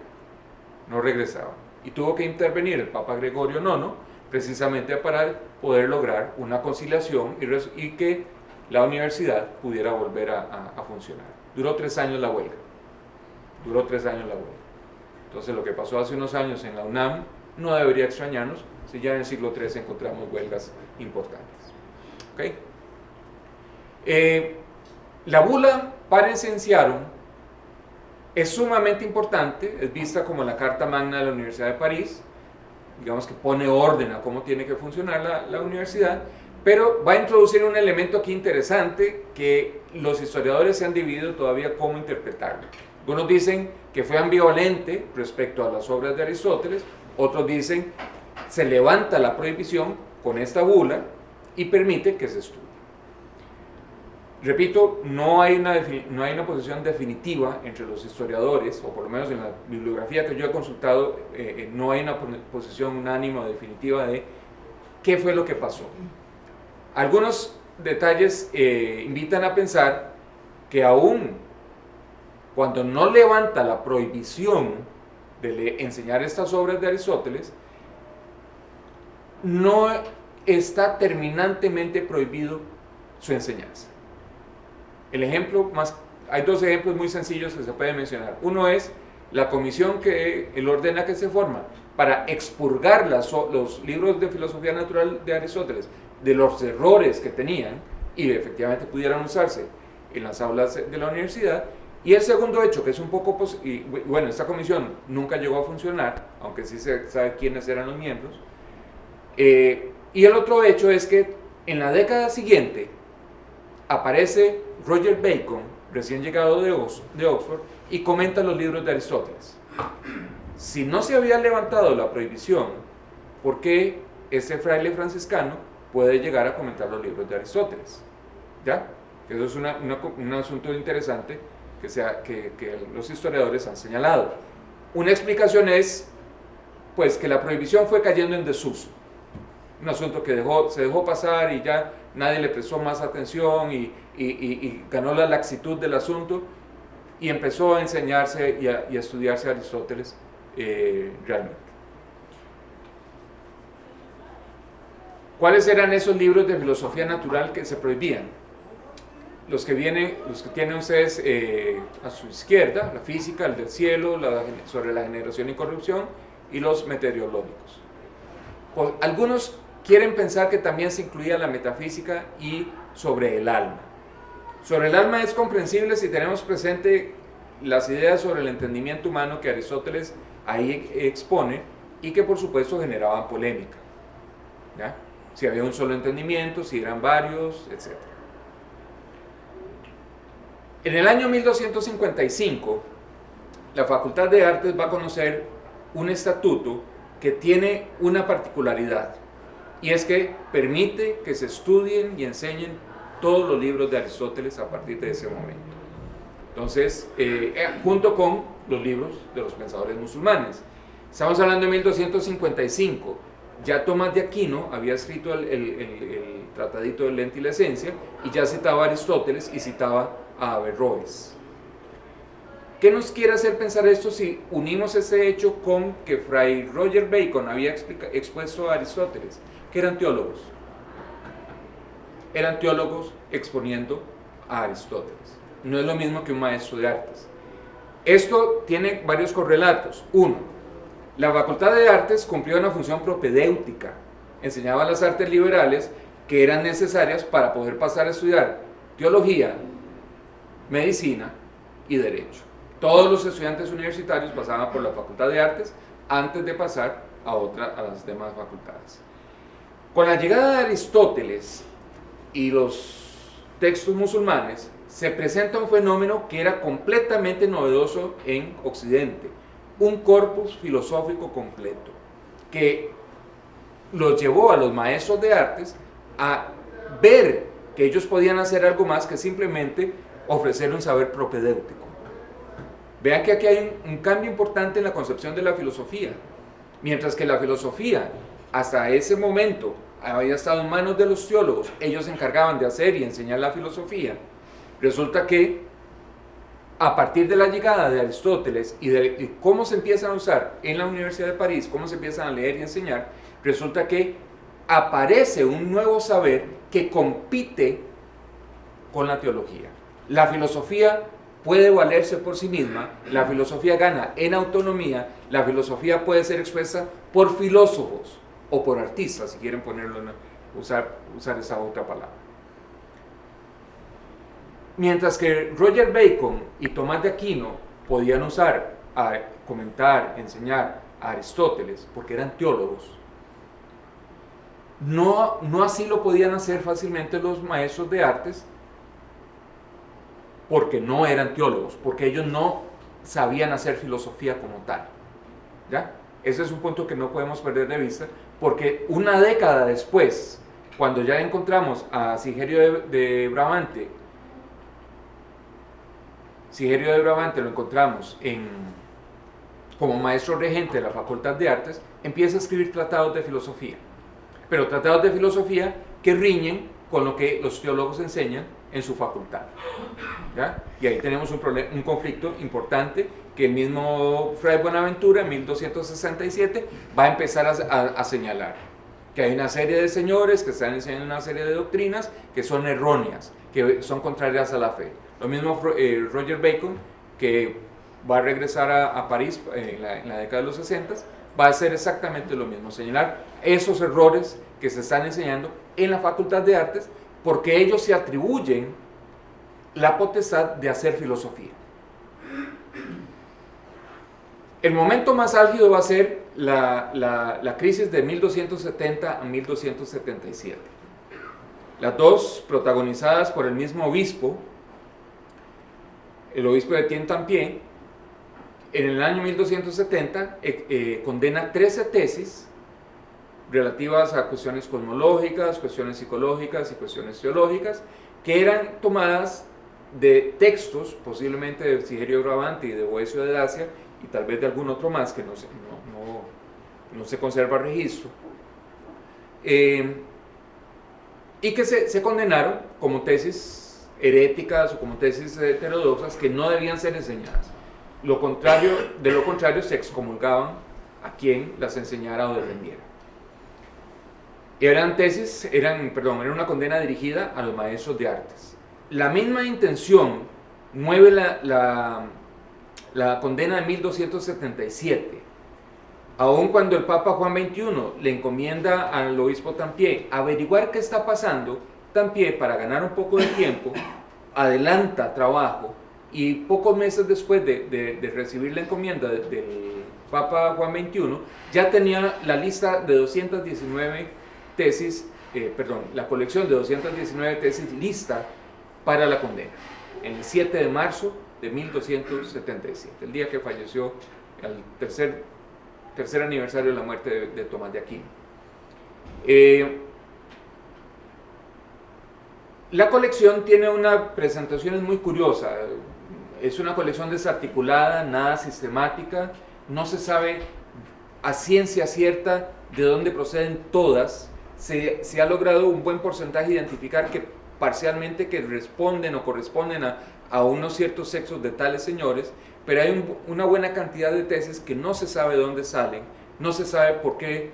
no regresaban. Y tuvo que intervenir el Papa Gregorio IX precisamente para poder lograr una conciliación y que la universidad pudiera volver a funcionar. Duró 3 años la huelga. Entonces lo que pasó hace unos años en la UNAM no debería extrañarnos si ya en el siglo III encontramos huelgas importantes. ¿Okay? La bula Parensenciarum es sumamente importante, es vista como la Carta Magna de la Universidad de París, digamos que pone orden a cómo tiene que funcionar la universidad, pero va a introducir un elemento aquí interesante que los historiadores se han dividido todavía cómo interpretarlo. Algunos dicen que fue ambivalente respecto a las obras de Aristóteles, otros dicen se levanta la prohibición con esta bula y permite que se estudie. Repito, no hay una posición definitiva entre los historiadores, o por lo menos en la bibliografía que yo he consultado, no hay una posición unánime o definitiva de qué fue lo que pasó. Algunos detalles invitan a pensar que aún cuando no levanta la prohibición de enseñar estas obras de Aristóteles, no está terminantemente prohibido su enseñanza. Hay 2 ejemplos muy sencillos que se pueden mencionar. Uno es la comisión que él ordena que se forma para expurgar los libros de filosofía natural de Aristóteles de los errores que tenían y efectivamente pudieran usarse en las aulas de la universidad. Y el segundo hecho, que es un poco, bueno, esta comisión nunca llegó a funcionar, aunque sí se sabe quiénes eran los miembros, y el otro hecho es que en la década siguiente aparece Roger Bacon, recién llegado de Oxford, y comenta los libros de Aristóteles. Si no se había levantado la prohibición, ¿por qué ese fraile franciscano puede llegar a comentar los libros de Aristóteles? ¿Ya? Eso es un asunto interesante que los historiadores han señalado. Una explicación es pues que la prohibición fue cayendo en desuso, un asunto que se dejó pasar y ya nadie le prestó más atención y ganó la laxitud del asunto y empezó a enseñarse y a estudiarse Aristóteles realmente. ¿Cuáles eran esos libros de filosofía natural que se prohibían? Los que tienen ustedes a su izquierda, la física, el del cielo, sobre la generación y corrupción, y los meteorológicos. Pues, algunos quieren pensar que también se incluía la metafísica y sobre el alma. Sobre el alma es comprensible si tenemos presente las ideas sobre el entendimiento humano que Aristóteles ahí expone y que por supuesto generaban polémica, ¿ya? Si había un solo entendimiento, si eran varios, etc. En el año 1255, la Facultad de Artes va a conocer un estatuto que tiene una particularidad, y es que permite que se estudien y enseñen todos los libros de Aristóteles a partir de ese momento. Entonces, junto con los libros de los pensadores musulmanes. Estamos hablando de 1255. Ya Tomás de Aquino había escrito el Tratadito de Lente y la Esencia, y ya citaba a Aristóteles y citaba a Averroes. ¿Qué nos quiere hacer pensar esto si unimos ese hecho con que Fray Roger Bacon había expuesto a Aristóteles? Que eran teólogos. Eran teólogos exponiendo a Aristóteles. No es lo mismo que un maestro de artes. Esto tiene varios correlatos. Uno, la Facultad de Artes cumplió una función propedéutica, enseñaba las artes liberales que eran necesarias para poder pasar a estudiar teología, medicina y derecho. Todos los estudiantes universitarios pasaban por la Facultad de Artes antes de pasar a las demás facultades. Con la llegada de Aristóteles y los textos musulmanes, se presenta un fenómeno que era completamente novedoso en Occidente, un corpus filosófico completo, que los llevó a los maestros de artes a ver que ellos podían hacer algo más que simplemente ofrecer un saber propedéutico. Vean que aquí hay un cambio importante en la concepción de la filosofía. Mientras que la filosofía, hasta ese momento, había estado en manos de los teólogos, ellos se encargaban de hacer y enseñar la filosofía, resulta que a partir de la llegada de Aristóteles y de cómo se empiezan a usar en la Universidad de París, cómo se empiezan a leer y enseñar, resulta que aparece un nuevo saber que compite con la teología. La filosofía puede valerse por sí misma, la filosofía gana en autonomía, la filosofía puede ser expresa por filósofos o por artistas, si quieren usar esa otra palabra. Mientras que Roger Bacon y Tomás de Aquino podían usar, comentar, enseñar a Aristóteles, porque eran teólogos, no así lo podían hacer fácilmente los maestros de artes, porque no eran teólogos, porque ellos no sabían hacer filosofía como tal. ¿Ya? Ese es un punto que no podemos perder de vista, porque una década después, cuando ya encontramos a Sigerio de Brabante lo encontramos como maestro regente de la Facultad de Artes, empieza a escribir tratados de filosofía, pero tratados de filosofía que riñen con lo que los teólogos enseñan en su facultad. ¿Ya? Y ahí tenemos un conflicto importante que el mismo Fray Buenaventura en 1267 va a empezar a señalar, que hay una serie de señores que están enseñando una serie de doctrinas que son erróneas, que son contrarias a la fe. Lo mismo Roger Bacon, que va a regresar a París en la década de los 60, va a hacer exactamente lo mismo, señalar esos errores que se están enseñando en la Facultad de Artes, porque ellos se atribuyen la potestad de hacer filosofía. El momento más álgido va a ser la crisis de 1270 a 1277. Las dos protagonizadas por el mismo obispo, el obispo de Tien-Tampier. En el año 1270 condena 13 tesis relativas a cuestiones cosmológicas, cuestiones psicológicas y cuestiones teológicas, que eran tomadas de textos, posiblemente de Sigerio de Brabante y de Boecio de Dacia, y tal vez de algún otro más que no se conserva registro, y que se condenaron como tesis heréticas o como tesis heterodoxas que no debían ser enseñadas. De lo contrario se excomulgaban a quien las enseñara o defendiera. Era una condena dirigida a los maestros de artes. La misma intención mueve la condena de 1277. Aun cuando el Papa Juan XXI le encomienda al obispo Tampier averiguar qué está pasando, Tampier, para ganar un poco de tiempo, adelanta trabajo y pocos meses después de recibir la encomienda del Papa Juan XXI, ya tenía la lista de 219 tesis, la colección de 219 tesis lista para la condena, el 7 de marzo de 1277, el día que falleció, el tercer aniversario de la muerte de Tomás de Aquino. La colección tiene una presentación muy curiosa, es una colección desarticulada, nada sistemática, no se sabe a ciencia cierta de dónde proceden todas, se ha logrado un buen porcentaje de identificar que parcialmente que responden o corresponden a unos ciertos sexos de tales señores, pero hay una buena cantidad de tesis que no se sabe de dónde salen, no se sabe por qué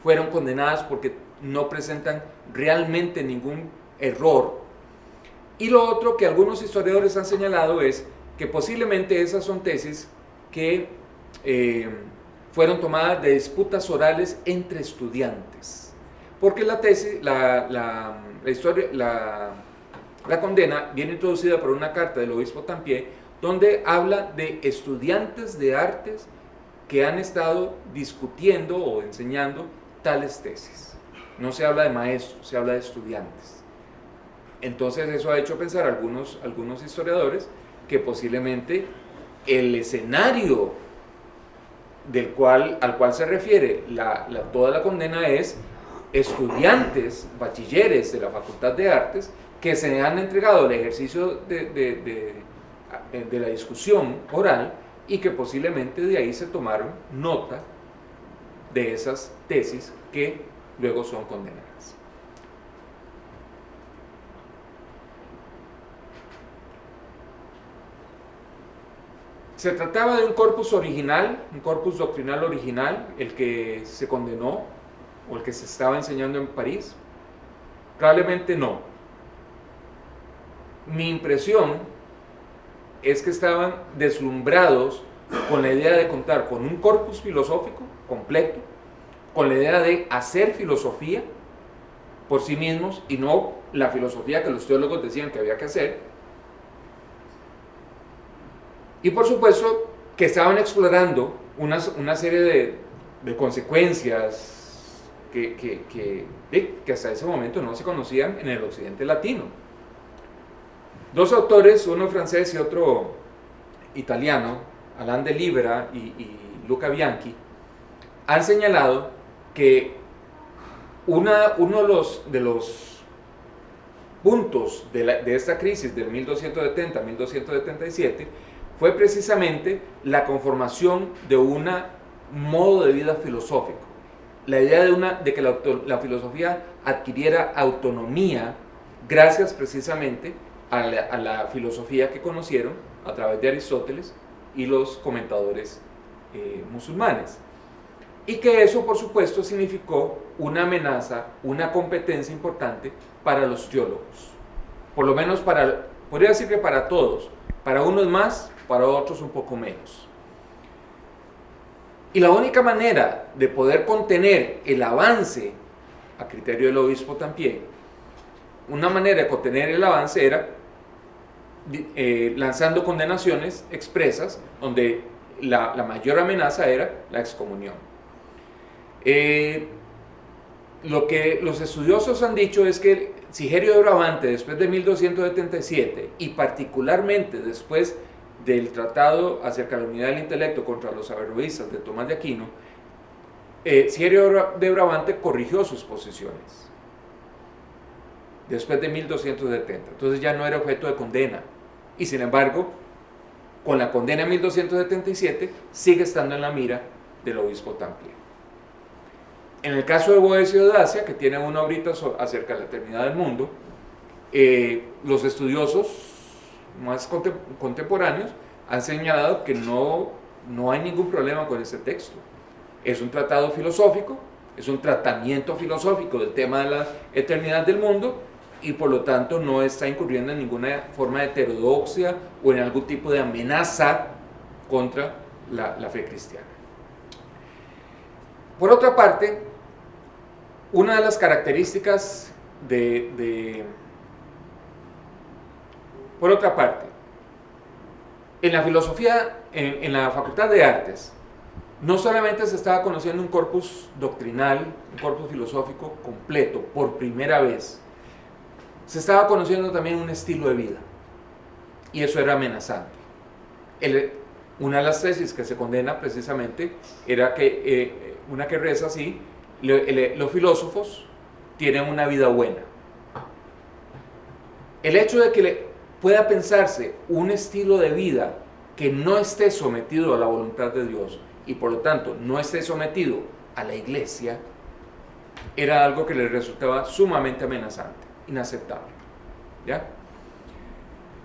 fueron condenadas, porque no presentan realmente ningún error. Y lo otro que algunos historiadores han señalado es que posiblemente esas son tesis que fueron tomadas de disputas orales entre estudiantes, porque la tesis, la historia, la condena viene introducida por una carta del obispo Tampier, donde habla de estudiantes de artes que han estado discutiendo o enseñando tales tesis. No se habla de maestros, se habla de estudiantes. Entonces eso ha hecho pensar a algunos historiadores que posiblemente el escenario al cual se refiere toda la condena es estudiantes, bachilleres de la Facultad de Artes que se han entregado al ejercicio de la discusión oral y que posiblemente de ahí se tomaron nota de esas tesis que luego son condenadas. Se trataba de un corpus original, un corpus doctrinal original, el que se condenó o el que se estaba enseñando en París. Probablemente no. Mi impresión es que estaban deslumbrados con la idea de contar con un corpus filosófico completo, con la idea de hacer filosofía por sí mismos y no la filosofía que los teólogos decían que había que hacer. Y por supuesto que estaban explorando una serie de consecuencias que hasta ese momento no se conocían en el occidente latino. Dos autores, uno francés y otro italiano, Alain de Libera y Luca Bianchi, han señalado que uno de los puntos de esta crisis del 1270-1277 fue precisamente la conformación de un modo de vida filosófico. La idea de que la filosofía adquiriera autonomía gracias precisamente a la filosofía que conocieron a través de Aristóteles y los comentadores musulmanes. Y que eso, por supuesto, significó una amenaza, una competencia importante para los teólogos. Por lo menos podría decir que para todos, para unos más, para otros un poco menos. Y la única manera de poder contener el avance, a criterio del obispo Tampier, una manera de contener el avance era lanzando condenaciones expresas, donde la mayor amenaza era la excomunión. Lo que los estudiosos han dicho es que Sigerio de Brabante, después de 1277, y particularmente después del tratado acerca de la unidad del intelecto contra los averroístas de Tomás de Aquino, Sigerio de Brabante corrigió sus posiciones después de 1270, entonces ya no era objeto de condena, y sin embargo, con la condena en 1277, sigue estando en la mira del obispo Tampier. En el caso de Boecio de Dacia, que tiene una obrita acerca de la eternidad del mundo, los estudiosos más contemporáneos han señalado que no hay ningún problema con este texto. Es un tratado filosófico, es un tratamiento filosófico del tema de la eternidad del mundo y por lo tanto no está incurriendo en ninguna forma de heterodoxia o en algún tipo de amenaza contra la fe cristiana. Por otra parte, una de las características por otra parte, en la filosofía, en la Facultad de Artes, no solamente se estaba conociendo un corpus doctrinal, un corpus filosófico completo, por primera vez, se estaba conociendo también un estilo de vida, y eso era amenazante. Una de las tesis que se condena precisamente era que, una que reza así: los filósofos tienen una vida buena. El hecho de que pueda pensarse un estilo de vida que no esté sometido a la voluntad de Dios y por lo tanto no esté sometido a la iglesia, era algo que les resultaba sumamente amenazante, inaceptable. ¿Ya?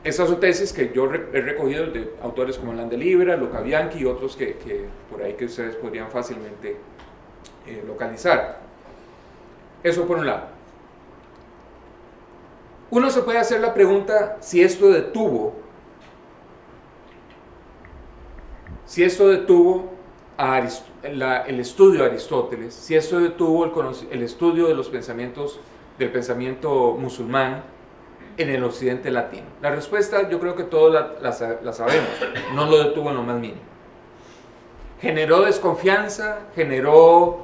Estas son tesis que yo he recogido de autores como Alain de Libera, Luca Bianchi y otros que por ahí que ustedes podrían fácilmente localizar. Eso por un lado. Uno se puede hacer la pregunta si esto detuvo si esto detuvo el estudio de Aristóteles, si esto detuvo el estudio de los pensamientos, del pensamiento musulmán en el occidente latino. La respuesta yo creo que todos la sabemos, no lo detuvo en lo más mínimo. Generó desconfianza, generó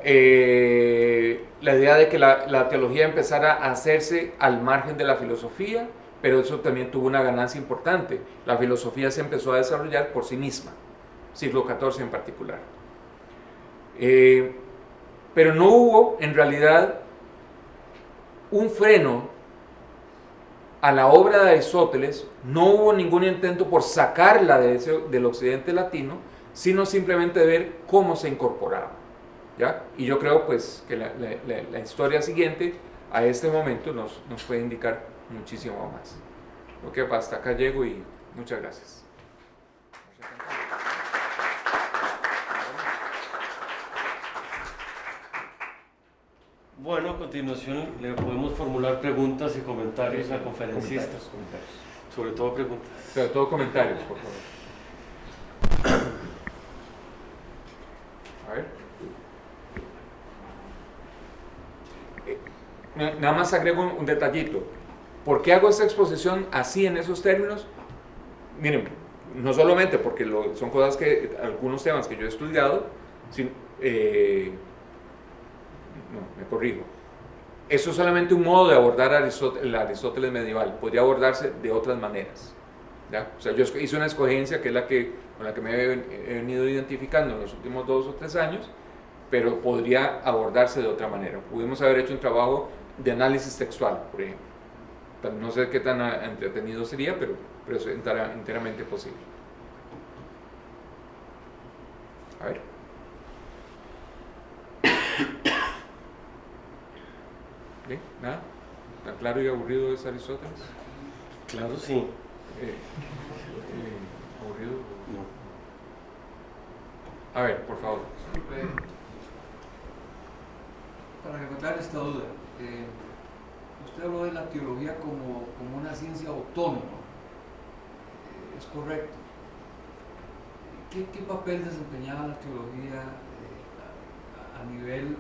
la idea de que la teología empezara a hacerse al margen de la filosofía, pero eso también tuvo una ganancia importante. La filosofía se empezó a desarrollar por sí misma, siglo XIV en particular. Pero no hubo, en realidad, un freno a la obra de Aristóteles, no hubo ningún intento por sacarla del occidente latino, sino simplemente ver cómo se incorporaba. ¿Ya? Y yo creo pues que la historia siguiente a este momento nos puede indicar muchísimo más. Ok, hasta acá llego y muchas gracias. Bueno, a continuación le podemos formular preguntas y comentarios al conferencista. Comentarios. Sobre todo preguntas. Sobre todo comentarios, por favor. A ver. Nada más agrego un detallito. ¿Por qué hago esta exposición así en esos términos? Miren, no solamente porque son cosas que, algunos temas que yo he estudiado, no, me corrijo. Eso es solamente un modo de abordar el Aristóteles medieval. Podría abordarse de otras maneras. ¿Ya? O sea, yo hice una escogencia que es con la que me he venido identificando en los últimos 2 o 3 años, pero podría abordarse de otra manera. Pudimos haber hecho un trabajo de análisis textual, por ejemplo. No sé qué tan entretenido sería, pero es enteramente posible. A ver. ¿Bien? ¿Nada? ¿Tan claro y aburrido es Aristóteles? Claro, sí. ¿Aburrido? No. A ver, por favor. Para recortar esta duda, usted habló de la teología como una ciencia autónoma, ¿es correcto? ¿Qué papel desempeñaba la teología a nivel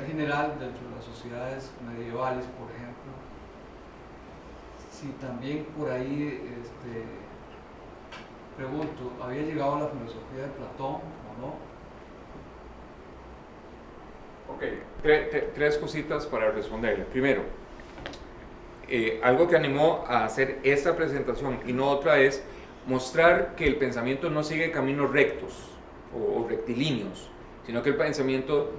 general dentro de las sociedades medievales, por ejemplo? Si también por ahí, pregunto, ¿había llegado a la filosofía de Platón o no? Ok, tres cositas para responderle. Primero, algo que animó a hacer esta presentación y no otra es mostrar que el pensamiento no sigue caminos rectos o rectilíneos, sino que el pensamiento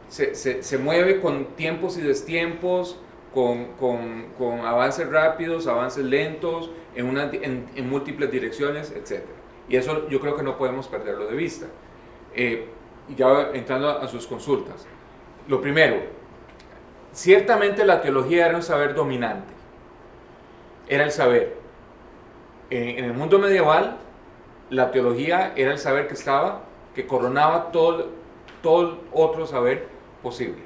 se mueve con tiempos y destiempos, con avances rápidos, avances lentos, en múltiples direcciones, etc. Y eso yo creo que no podemos perderlo de vista. Ya entrando a sus consultas. Lo primero, ciertamente la teología era un saber dominante, era el saber. En el mundo medieval, la teología era el saber que coronaba todo otro saber posible.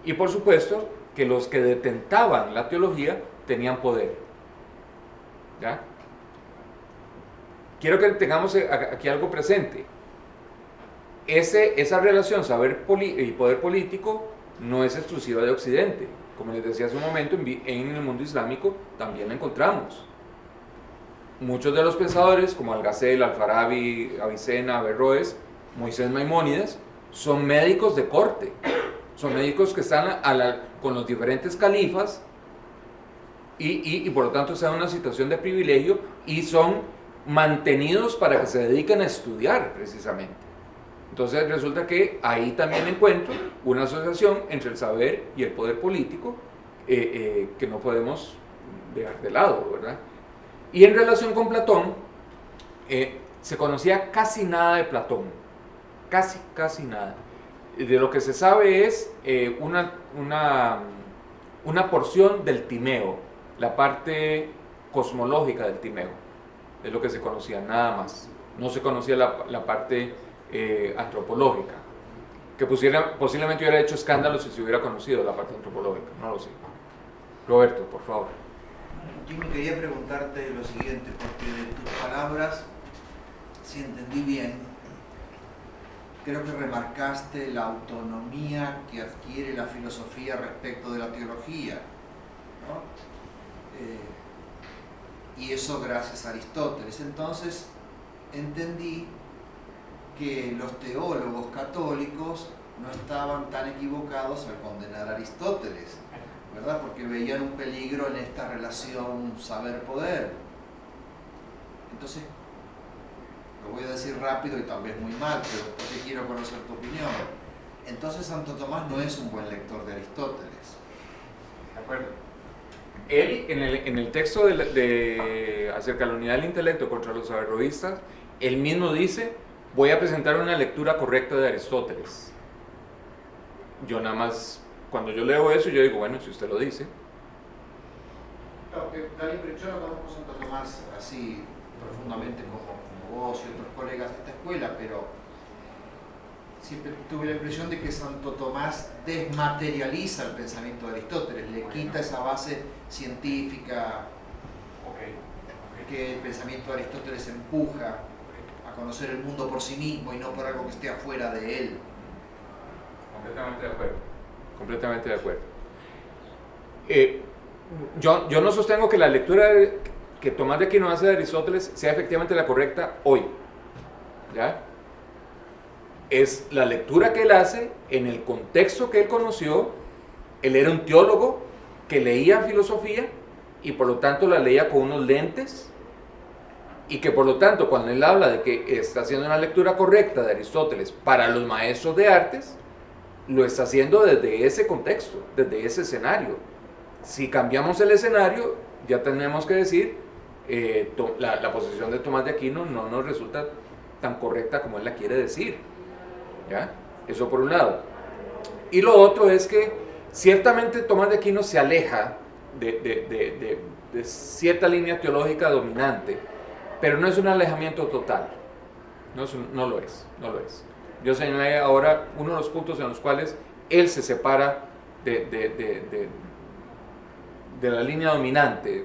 Y por supuesto que los que detentaban la teología tenían poder. ¿Ya? Quiero que tengamos aquí algo presente. Esa relación saber y poder político no es exclusiva de Occidente. Como les decía hace un momento, en el mundo islámico también la encontramos. Muchos de los pensadores, como Algazel, Al-Farabi, Avicena, Averroes, Moisés Maimónides, son médicos de corte. Son médicos que están con los diferentes califas y por lo tanto están en una situación de privilegio y son mantenidos para que se dediquen a estudiar precisamente. Entonces resulta que ahí también encuentro una asociación entre el saber y el poder político que no podemos dejar de lado, ¿verdad? Y en relación con Platón, se conocía casi nada de Platón, casi nada. De lo que se sabe es una porción del Timeo, la parte cosmológica del Timeo, es lo que se conocía, nada más. No se conocía la parte antropológica, que posiblemente hubiera hecho escándalo si se hubiera conocido la parte antropológica, no lo sé. Roberto, por favor. Jimmy, quería preguntarte lo siguiente, porque de tus palabras, si entendí bien, creo que remarcaste la autonomía que adquiere la filosofía respecto de la teología, ¿no? Y eso gracias a Aristóteles. Entonces, entendí que los teólogos católicos no estaban tan equivocados al condenar a Aristóteles, ¿verdad? Porque veían un peligro en esta relación saber-poder. Entonces, lo voy a decir rápido y tal vez muy mal, pero porque quiero conocer tu opinión. Entonces, Santo Tomás no es un buen lector de Aristóteles. De acuerdo. Él, en el texto acerca de la unidad del intelecto contra los averroístas, él mismo dice, voy a presentar una lectura correcta de Aristóteles. Yo nada más, cuando yo leo eso, yo digo, bueno, si usted lo dice. Claro, que yo no conozco a Santo Tomás así profundamente como vos y otros colegas de esta escuela, pero siempre tuve la impresión de que Santo Tomás desmaterializa el pensamiento de Aristóteles, le quita esa base científica que el pensamiento de Aristóteles empuja a conocer el mundo por sí mismo y no por algo que esté afuera de él. Completamente de acuerdo. Completamente de acuerdo. Yo no sostengo que la lectura que Tomás de Aquino hace de Aristóteles sea efectivamente la correcta hoy. ¿Ya? Es la lectura que él hace en el contexto que él conoció. Él era un teólogo que leía filosofía y por lo tanto la leía con unos lentes, y que por lo tanto cuando él habla de que está haciendo una lectura correcta de Aristóteles para los maestros de artes, lo está haciendo desde ese contexto, desde ese escenario. Si cambiamos el escenario, ya tenemos que decir, la posición de Tomás de Aquino no nos resulta tan correcta como él la quiere decir. ¿Ya? Eso por un lado. Y lo otro es que ciertamente Tomás de Aquino se aleja de cierta línea teológica dominante, pero no es un alejamiento total. No lo es. Yo señalé ahora uno de los puntos en los cuales él se separa de la línea dominante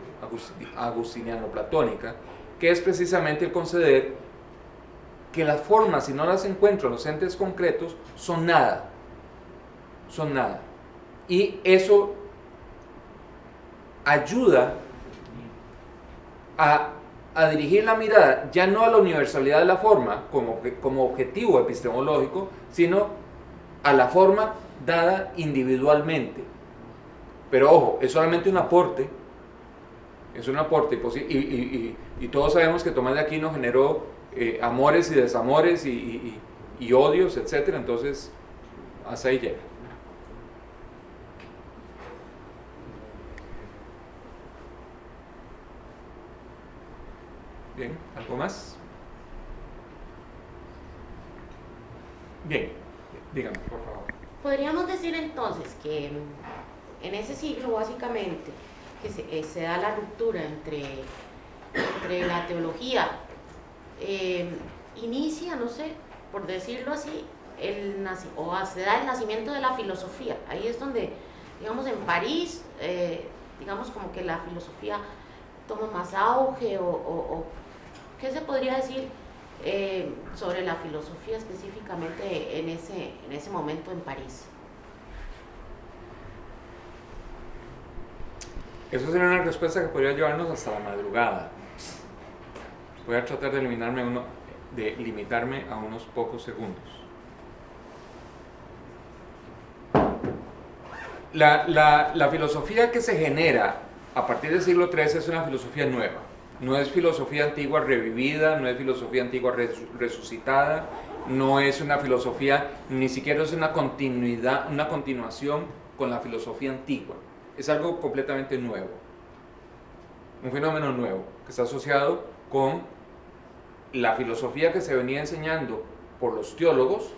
agustiniano-platónica, que es precisamente el conceder que las formas, si no las encuentro en los entes concretos, son nada. Y eso ayuda a dirigir la mirada ya no a la universalidad de la forma como objetivo epistemológico, sino a la forma dada individualmente. Pero ojo, es solamente un aporte, y todos sabemos que Tomás de Aquino generó amores y desamores y odios, etc. Entonces, hasta ahí llega. Bien, ¿algo más? Bien, dígame, por favor. Podríamos decir entonces que en ese siglo básicamente que se da la ruptura entre la teología, inicia, no sé, por decirlo así, se da el nacimiento de la filosofía. Ahí es donde, digamos, en París, digamos como que la filosofía toma más auge, o ¿qué se podría decir sobre la filosofía específicamente en ese momento en París? Eso sería una respuesta que podría llevarnos hasta la madrugada. Voy a tratar de limitarme a unos pocos segundos. La filosofía que se genera a partir del siglo XIII es una filosofía nueva. No es filosofía antigua revivida, no es filosofía antigua resucitada, no es una filosofía, ni siquiera es una continuación con la filosofía antigua. Es algo completamente nuevo, un fenómeno nuevo que está asociado con la filosofía que se venía enseñando por los teólogos,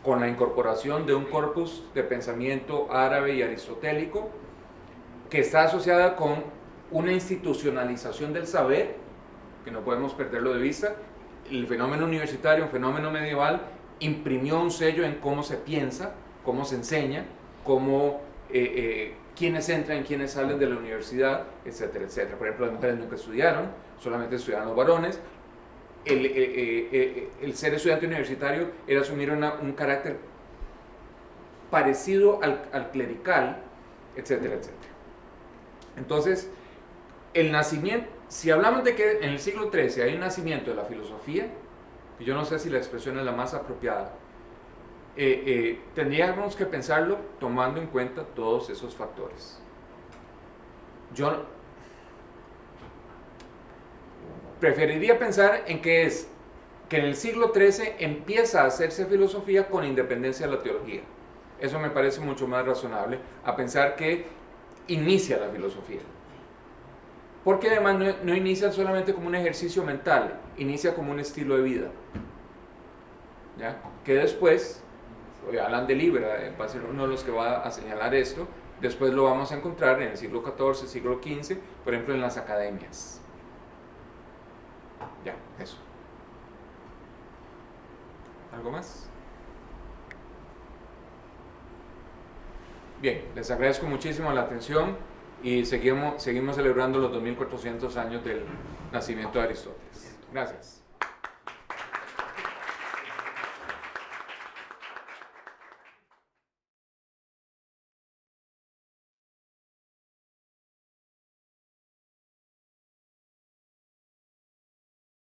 con la incorporación de un corpus de pensamiento árabe y aristotélico, que está asociada con una institucionalización del saber, que no podemos perderlo de vista. El fenómeno universitario, un fenómeno medieval, imprimió un sello en cómo se piensa, cómo se enseña, cómo quiénes entran, quiénes salen de la universidad, etcétera, etcétera. Por ejemplo, las mujeres nunca estudiaron, solamente estudiaban los varones. El ser estudiante universitario era asumir un carácter parecido al clerical, etcétera, etcétera. Entonces, el nacimiento, si hablamos de que en el siglo XIII hay un nacimiento de la filosofía, que yo no sé si la expresión es la más apropiada, tendríamos que pensarlo tomando en cuenta todos esos factores. Yo preferiría pensar en que en el siglo XIII empieza a hacerse filosofía con independencia de la teología. Eso me parece mucho más razonable a pensar que inicia la filosofía. Porque además no inicia solamente como un ejercicio mental, inicia como un estilo de vida. ¿Ya? Que después, Alain de Libra va a ser uno de los que va a señalar esto, después lo vamos a encontrar en el siglo XIV, siglo XV, por ejemplo en las academias. Ya, eso. ¿Algo más? Bien, les agradezco muchísimo la atención y seguimos celebrando los 2400 años del nacimiento de Aristóteles. Gracias.